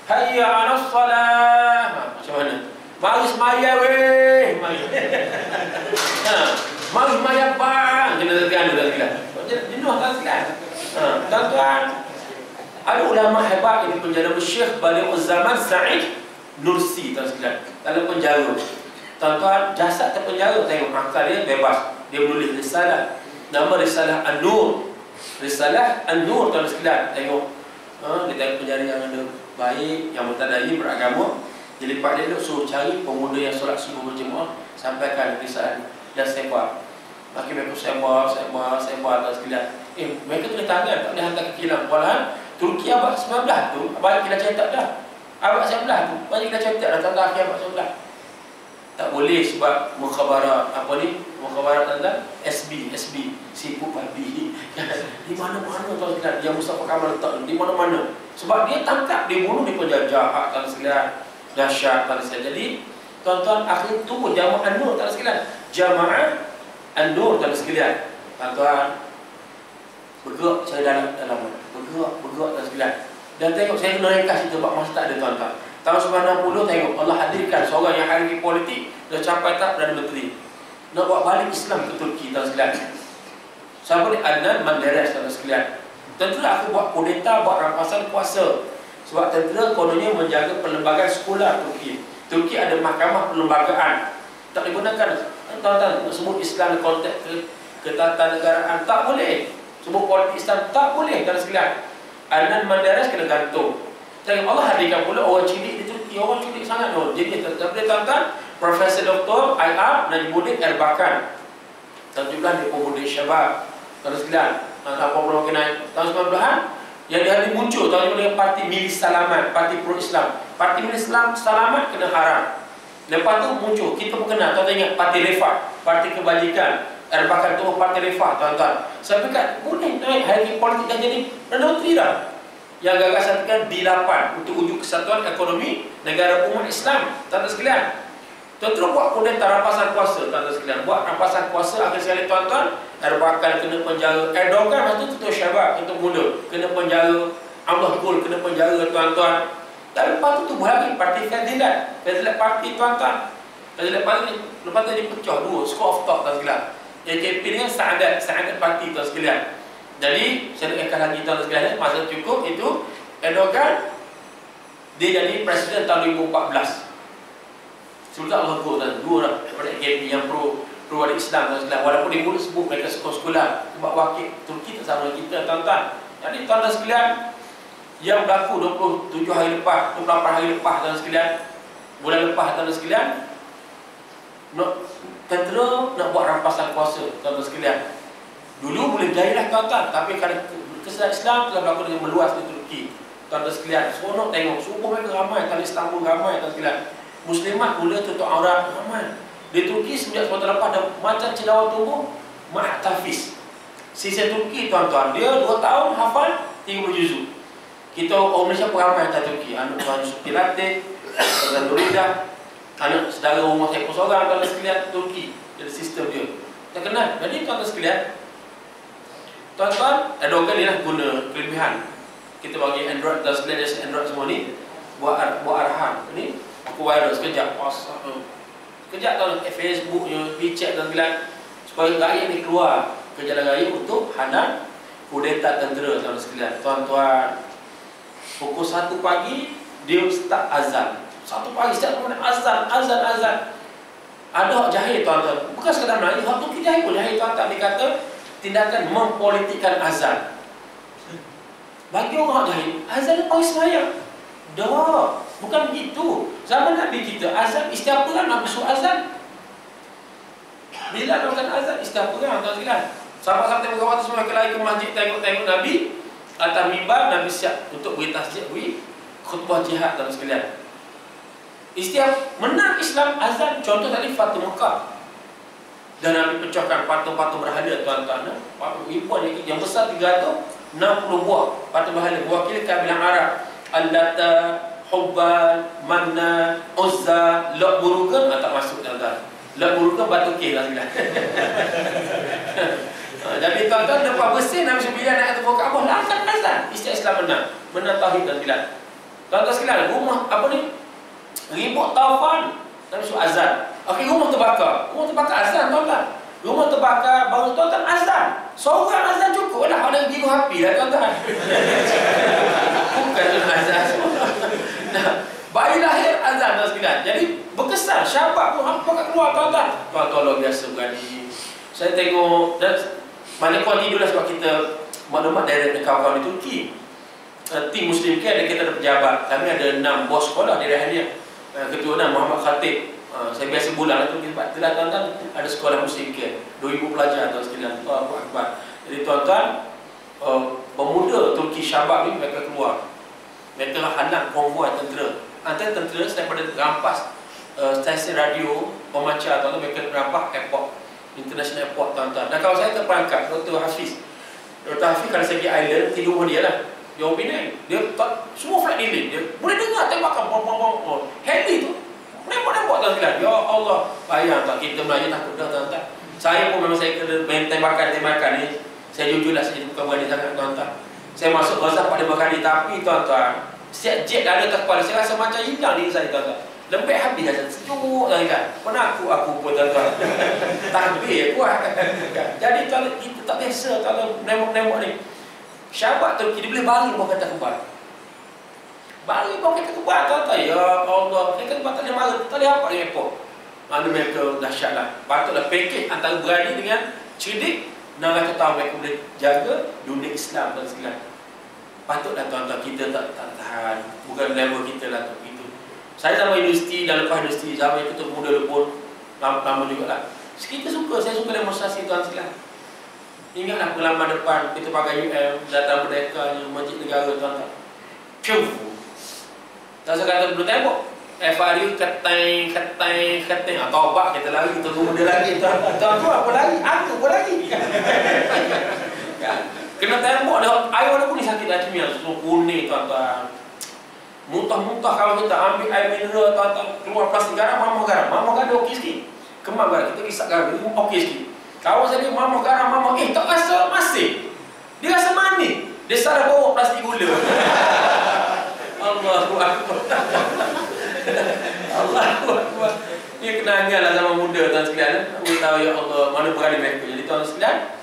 Hayya 'alas salah. Macam mana. Mari semaya weh. Mari. Mari semaya bang. Kena tekan dah. Jenuh kan sekalian. Tuan-tuan, ada ulama hebat ini penjara Syekh Balighul Zaman Sa'id Nursi tuan sekalian. Dalam penjara. Tuan-tuan, jasad terpenjara tengok akal dia bebas. Dia menulis risalah. Nama risalah An-Nur. Risalah An-Nur tuan sekalian. Tengok. Dia tengok penjara yang ada baik, yang mutadayyin beragama. Dia lipat dia duduk suruh cari pemuda yang solat subuh berjemaah, sampaikan risalah dan sebar. Makin mereka sebar tuan sekalian. Mereka tulis tangan, tak boleh hantar ke kilang. Walaupun Turki abad 19 tu banyak kita cetak dah. Abad 19 tu banyak kita cetak dah tentang akhir abad 19. Tak boleh sebab mukhabarat mukhabarat tentang SB sibuk babi. Di mana-mana tuan sekalian yang Mustafa Kamal letak di mana-mana. Sebab dia tangkap, dia bunuh, dia penjajah tuan sekalian. Dahsyat tuan sekalian. Jadi tuan-tuan akhir tu jamaah An-Nur tuan sekalian. Jamaah An-Nur tuan sekalian. Tuan-tuan bergerak saya dalam bergerak tuan sekalian. Dan tengok saya kena ringkas cerita sebab masa tak ada tuan-tuan. Tahun 1960 tengok Allah hadirkan seorang yang hari politik dah capai tak Perdana Menteri. Nak buat balik Islam ke Turki tuan sekalian. Siapa ni? Adnan Menderes tuan sekalian. Tentera aku buat kudeta, buat rampasan kuasa. Sebab tentera kononnya menjaga perlembagaan sekolah Turki. Turki ada mahkamah perlembagaan. Tak digunakan. Tuan-tuan nak sebut Islam konteks ketatanegaraan tak boleh. Sebut politik Islam tak boleh tuan sekalian. Adnan Menderes kena gantung. Tengok Allah hadirkan pula orang cilik di Turki. Orang cilik sangat tu. Jadi tuan-tuan, Profesor Dr. I.R. Najimuddin Erbakan. Tahun 17 dia pemuda Syabab. Tuan sekalian, apa-apa kena tahun 19-an yang dia hari muncul tahun ini Parti Milis Salamat, Parti Pro-Islam. Parti Milis Salamat kena haram. Lepas tu muncul, kita pun kenal, tuan-tuan ingat Parti Refah, Parti Kebajikan. Erbakan tu Parti Refah, tuan-tuan. Saya fikir boleh naik hari politik dah jadi Perdana Menteri dah. Yang gagasan kan D8 untuk wujud kesatuan ekonomi negara umat Islam. Tuan-tuan sekalian, tuan-tuan buat kudeta rampasan kuasa, tuan-tuan sekalian. Buat rampasan kuasa akhir sekali tuan-tuan. Erbakan kena penjara. Erdogan masa tu Ketua Syabab, Ketua Muda, kena penjara. Allah Gul kena penjara tuan-tuan. Dan lepas tu tubuh lagi Parti Fadilat Parti tuan-tuan. Lepas tu dia pecah dua, school of thought tuan sekalian. AKP dengan Saadat Parti tuan sekalian. Jadi saya nak lagi tuan sekalian, masa cukup itu Erdogan dia jadi presiden tahun 2014. Sudah Allah Gul dan dua lah daripada AKP yang pro ada Islam dan sekalian. Walaupun dia mula sebut mereka sekolah-sekolah sebab wakil Turki tak sama kita tuan-tuan. Jadi tuan-tuan sekalian, yang berlaku 27 hari lepas, 28 hari lepas tuan sekalian, bulan lepas tuan sekalian, tentera nak buat rampasan kuasa tuan sekalian. Dulu boleh gairah tuan-tuan, tapi kerana kesalahan Islam telah berlaku dengan meluas di Turki tuan sekalian. Seronok tengok, subuh mereka ramai, kalau Istanbul ramai tuan sekalian. Muslimat mula tutup aurat ramai. Di Turki sejak tahun lepas ada macam cendawan tumbuh Mahtafiz. Sisi Turki tuan-tuan, dia 2 tahun hafal 30 juzuk. Kita orang Malaysia peramai kat Turki. Anak Tuan Yusuf Pilatif, Tuan Nuridah, anak saudara rumah saya pun seorang tuan sekalian Turki. Jadi sistem dia tak kenal. Jadi tuan sekalian, tuan-tuan, Erdogan ni lah guna kelebihan. Kita bagi Android tuan sekalian, jadi Android semua ni buat arahan. Ni aku viral sekejap. Kejap tuan Facebook, WeChat dan sekalian, supaya rakyat ni keluar ke jalan raya untuk hadap kudeta tentera tuan sekalian. Tuan-tuan, pukul 1 pagi dia start azan. 1 pagi start azan. Ada hak jahil tuan-tuan. Bukan sekadar Melayu, hak tu jahil pun jahil tuan-tuan. Dia kata tindakan mempolitikkan azan. Bagi orang hak jahil, azan ni pagi sembahyang. Dah, bukan begitu. Zaman Nabi kita azan istiap perang, Nabi suruh azan. Bila melakukan azan istiap perang tuan sekalian. Sahabat-sahabat yang berkawal semua lari ke masjid tengok Nabi atas mimbar. Nabi siap untuk beri tasjid, beri khutbah jihad tuan sekalian. Istiap menang Islam azan. Contoh tadi Fatu Mekah. Dan Nabi pecahkan patung-patung berhala tuan-tuan. Ribuan yang besar 360 buah patung berhala mewakili kabilah Arab. Al-Lata, Hubban, Manna, Uzza, Lot Murugan tak masuk tuan-tuan. Lot Murugan batu keh lah sekalian. Jadi tuan-tuan lepas bersih Nabi Sembilan nak kata Kaabah lakukan azan. Istiak Islam menang tauhid dan sekalian. Tuan-tuan sekalian, rumah apa ni? Ribut taufan Nabi suruh azan. Okey, rumah terbakar. Rumah terbakar azan, tuan-tuan. Rumah terbakar, baru tuan-tuan azan. Seorang azan cukup lah. Ada biru api lah, tuan-tuan. Bukan azan. Nah, bayi lahir azan, tuan sekalian. Jadi berkesan. Syabab pun hampa kat keluar, tuan-tuan. Tuan-tuan luar biasa berani. Saya tengok, dan mana kuat tidurlah sebab kita maklumat dari kawan-kawan di Turki. Tim Muslim Care ada, kita ada pejabat. Kami ada 6 bos sekolah di Rahania. Ketua Muhammad Khatib. Saya biasa bulan itu sebab telah tuan-tuan ada sekolah Muslim Care 2000 pelajar tuan sekalian. Allahu Akbar. Jadi tuan-tuan, pemuda Turki Syabab ni mereka keluar. Mereka halang konvoi tentera. Antara tentera daripada rampas stesen radio pemancar, tuan-tuan, mereka rampas airport, international airport, tuan-tuan. Dan kalau saya terperangkap Dr. Hafiz kalau saya pergi Island, tidur rumah dia lah. Dia orang Penang, dia semua flight delay. Dia boleh dengar tembakan bom. Heli tu menembak-nembak, tuan sekalian. Ya Allah, bayang tak kita Melayu takut dah, tuan-tuan. Saya pun memang saya kena main tembakan ni. Saya jujur lah, saya bukan berani sangat, tuan-tuan. Saya masuk Gaza 4-5 kali, tapi tuan-tuan, setiap jet dah ada atas kepala, saya rasa macam hilang diri saya, tuan-tuan. Lembek habis saja, sejuk kan. Penakut aku pun, tuan-tuan. Takbir kuat. Jadi kalau kita tak biasa kalau nembak-nembak ni. Syabab tu dia boleh baring bawah kata kebal. Baring bawah kata kebal, tuan-tuan. Ya Allah, kata kebal tak boleh marah, tak boleh apa dia ekor. Mana mereka dahsyatlah. Patutlah package antara berani dengan cerdik. 600 tahun mereka boleh jaga dunia Islam dan segala. Patutlah tuan-tuan, kita tak tahan. Bukan level kita lah tu. Itu. Saya zaman universiti dan lepas universiti, zaman kita muda lepun, lama jugalah. Kita suka, saya suka demonstrasi, tuan sekalian. Ingatlah pengalaman depan kita pakai datang Merdeka, Masjid Negara, tuan-tuan. Piuh. Tak usah kata belum tembok. FRU keteng. Taubat kita lari, kita tunggu dia lagi. Tuan-tuan apa lagi? Aku apa lagi? Kena tembok dah. Air warna kuning sakit dah cemil. Semua kuning, tuan-tuan. Muntah-muntah kalau kita ambil air mineral, tuan-tuan, keluar plastik garam, mamah garam okey sikit. Kemam garam, kita risap garam, okey sikit. Kawan saya dia mamah garam, tak rasa masin. Dia rasa manis. Dia salah bawa plastik gula. Allahu Akbar. Allahu Akbar. Ini kenangan lah zaman muda, tuan sekalian. Kita tahu ya Allah mana berani mereka. Jadi tuan sekalian,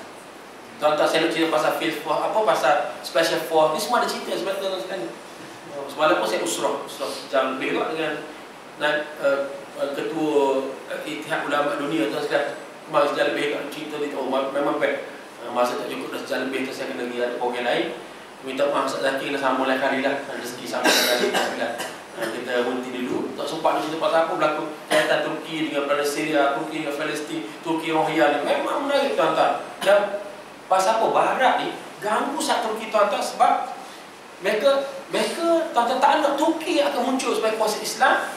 tuan-tuan saya nak cerita pasal Field Force, pasal Special Force. Ini semua ada cerita sebenarnya, tuan sekalian. Semalam pun saya usrah jam lebih juga dengan Ketua Ittihad Ulama Dunia, tuan sekalian. Masa sejam lebih kat cerita ni, memang baik. Masa tak cukup dah sejam lebih tu saya kena pergi ada program lain. Minta maaf Ustaz Zaki, kena sambung lain kali lah. Rezeki sambung lain kali lah. Kita berhenti dulu. Tak sempat nak cerita pasal apa berlaku kaitan Turki dengan Perang Syria, Turki dengan Palestin, Turki Rohingya ni. Memang menarik, tuan-tuan. Dan pasal apa Barat ni ganggu saat Turki, tuan-tuan, sebab mereka tuan-tuan tak nak Turki akan muncul sebagai kuasa Islam.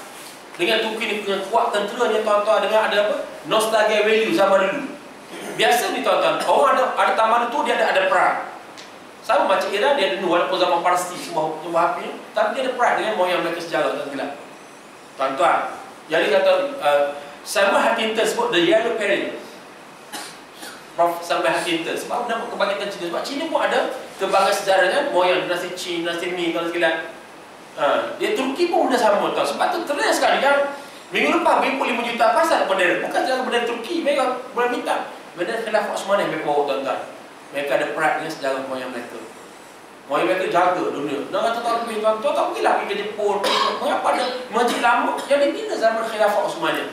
Dengan Turki ni dengan kuat tenteranya, tuan-tuan, dengan ada apa? Nostalgia value zaman dulu. Biasa ni, tuan-tuan, orang ada taman tu dia ada perang. Sama macam Iran, dia ada walaupun zaman Parsi semua api, tapi dia ada pride dengan moyang mereka sejarah, tuan-tuan. Tuan-tuan, jadi kata Samuel Huntington sebut the Yellow Peril. Prof. Samuel Huntington sebab nama kebangkitan Cina. Sebab Cina pun ada kebangkitan sejarah kan, moyang dinasti Qin, dinasti Ming, tuan-tuan. Dia Turki pun dah sama, tuan. Sebab tu terlihat sekali kan, minggu lepas berimpun 5 juta pasal bendera. Bukan sejarah bendera Turki, mereka boleh minta bendera Khilafah Osmaniyah mereka bawa, tuan-tuan. Mereka ada pride dengan sejarah moyang mereka. Moyang mereka jaga dunia. Nak kata tak lebih, tuan-tuan, tak pergilah pergi ke Jepun. Mengapa ada masjid lama yang dibina zaman Khilafah Osmaniyah.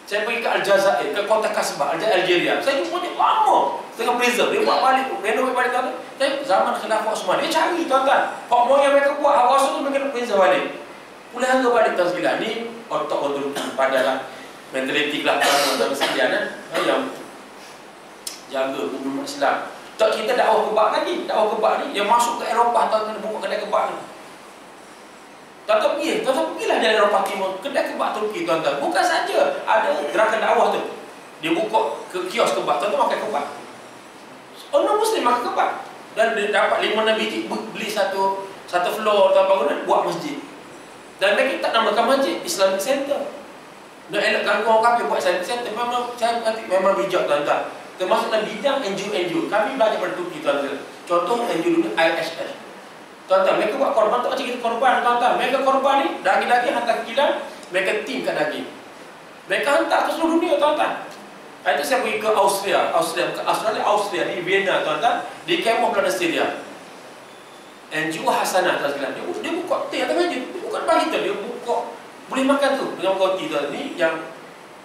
Saya pergi ke Aljazair, ke kota Kasbah, Algeria. Saya jumpa dia lama, setengah preserve. Dia buat balik, renovate balik, tuan-tuan. Zaman Khilafah Osmaniyah, dia cari, tuan-tuan. Pak moyang mereka buat, hawas tu mereka nak preserve balik. Pulih harga balik, tuan sekalian. Ni otak orang Turki padalah mentaliti lah, tuan-tuan sekalian. Yang jaga umat Islam. Tak kita dakwah kebak lagi. Dakwah kebak ni dia masuk ke Eropah, tuan-tuan, buka kedai kebak ni. Tuan-tuan pergilah dari Eropah Timur, kedai kebak Turki, tuan-tuan. Bukan saja ada gerakan dakwah tu. Dia buka ke kios kebak, tuan-tuan makan kebak. Orang Muslim makan kebak. Dan dia dapat 5-6 biji, beli satu floor atau bangunan, buat masjid. Dan mereka tak namakan masjid, Islamic Center. Nak elak ganggu orang kafir buat Islamic Center. Memang saya berkata, memang bijak, tuan-tuan. Termasuk dalam bidang NGO. Kami belajar pada Turki, tuan-tuan. Contoh NGO dunia ISS. Tuan-tuan, mereka buat korban, tak macam kita korban, tuan-tuan. Mereka korban ni, daging-daging hantar ke kilang, mereka timkan daging. Mereka hantar ke seluruh dunia, tuan-tuan. Itu saya pergi ke Austria di Vienna, tuan-tuan, di kemah Belanda Syria. NGO Hasanah, tuan-tuan. Dia buka teh atas meja, dia buka depan kita, dia buka boleh makan tu dengan roti tu. Ni yang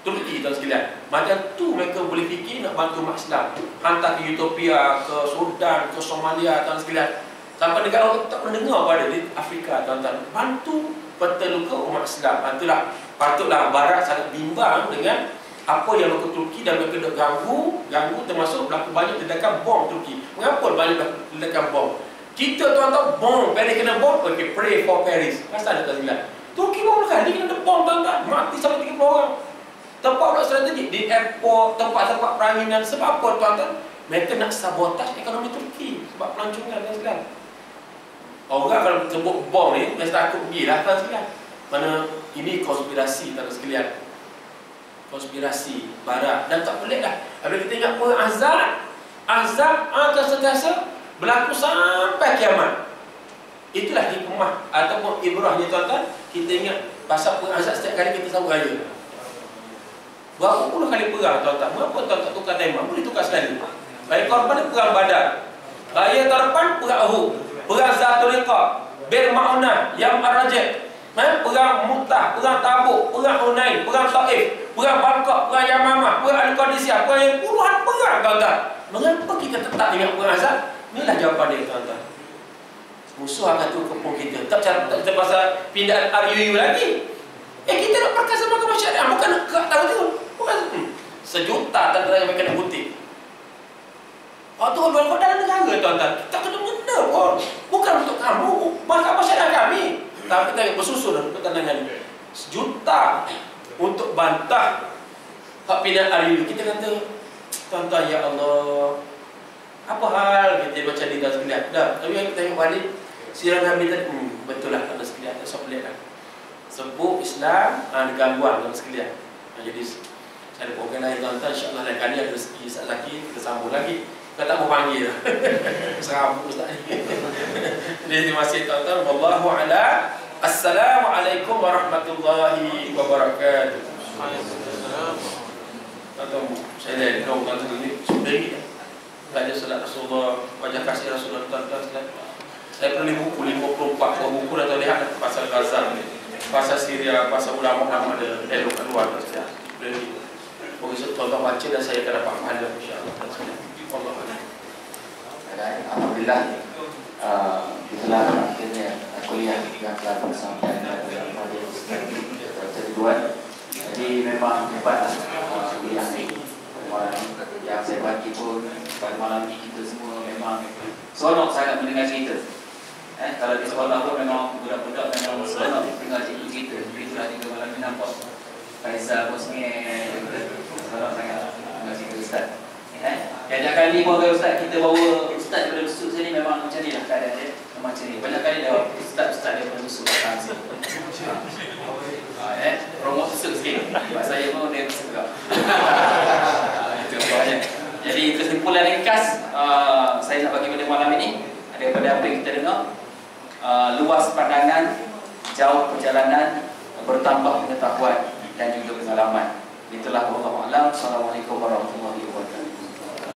Turki, tuan sekalian. Macam tu mereka boleh fikir nak bantu umat Islam, hantar ke Ethiopia, ke Sudan, ke Somalia, tuan sekalian. Sampai negara orang tak pernah dengar pada di Afrika, tuan-tuan. Bantu peteluka umat Islam. Patutlah Barat sangat bimbang dengan apa yang lakukan Turki, dan mereka nak ganggu termasuk berlaku banyak ledakan bom Turki. Mengapa banyak ledakan bom? Kita tuan-tuan bom, Paris kena bom, okay, pray for Paris. Pasal ada tuan-tuan. Turki bom kali kena bom, tuan-tuan. Mati sampai 30 orang. Tempat pula strategik di airport, tempat-tempat peranginan. Sebab apa, tuan-tuan? Mereka nak sabotaj ekonomi Turki sebab pelancongan, tuan-tuan. Orang kalau sebut bom ni mesti takut pergilah, tuan sekalian. Mana ini konspirasi, tuan sekalian. Konspirasi Barat. Dan tak pelik dah. Apabila kita ingat perang Azab akan sentiasa berlaku sampai kiamat. Itulah hikmah ataupun ibrahnya, tuan-tuan. Kita ingat pasal perang Azab setiap kali kita sambut raya. Berapa puluh kali perang, tuan-tuan. Mengapa tuan-tuan tukar tema? Boleh tukar sekali. Raya Korban perang Badar. Raya Tarpan perang Uhud. Perang Zatul Riqab, Bir Ma'unah, Yam Ar-Rajab, perang Mu'tah, perang Tabuk, perang Hunain, perang Taif, perang Bangkok, perang Yamamah, perang Al-Qadisiyah, perang yang puluhan perang, tuan-tuan. Mengapa kita tetap ingat perang Azab? Inilah jawapan dia, tuan-tuan. Musuh akan tukar kita. Tak cerita pasal pindahan RUU lagi. Kita nak perkasa sama masyarakat, bukan nak tahu. Bukan sejuta tentera yang mereka nak putih. Tu dua kodan negara, tuan-tuan. Kita kena benda pun. Bukan untuk kamu, maka masyarakat kami. Tapi kita bersusun untuk tandangan ini. Sejuta untuk bantah hak pindahan RUU. Kita kata, tuan-tuan, ya Allah, apa hal kita baca di dalam sekalian? Dah, tapi kita tengok balik sirah Nabi tadi, betul lah dalam sekalian. Tak boleh lah. Sebut Islam, ada gangguan dalam sekalian. Jadi saya ada program lain, tuan-tuan. InsyaAllah lain kali ada rezeki Ustaz Zaki, kita sambung lagi. Kita tak mau panggil. Serabut Ustaz ni. Jadi terima kasih, tuan-tuan. Wallahu a'lam. Assalamualaikum warahmatullahi wabarakatuh. Tuan-tuan, saya lihat tuan-tuan ni sendiri. Baca salat Rasulullah, baca kasih Rasulullah, tuan-tuan. Saya perlu buku 54 buku dah tahu lihat pasal Gaza ni, pasal Syria, pasal ulama-ulama ada elok keluar saja. Beli. Begitu tuan-tuan baca dan saya akan dapat pahala insya-Allah.
Alhamdulillah, itulah akhirnya kuliah yang telah bersampai pada kedua. Jadi memang hebatlah kuliah ini. Yang saya bagi pun pada malam ini kita semua memang seronok sangat mendengar cerita. Kalau di sekolah pun memang budak-budak memang seronok dengar cerita kita. Itulah juga malam ini nampak Faizal Musngeh seronok sangat dengar cerita Ustaz. Banyak kali pun Ustaz kita bawa Ustaz daripada busuk sini memang macam ni lah keadaan dia. Macam ni. Banyak kali dah Ustaz daripada busuk datang sini. Promote busuk sikit. Sebab saya pun dia busuk juga. Itu banyak. Jadi kesimpulan ringkas saya nak bagi pada malam ini daripada apa yang kita dengar, luas pandangan, jauh perjalanan, bertambah pengetahuan dan juga pengalaman. Itulah wallahu a'lam. Assalamualaikum warahmatullahi wabarakatuh.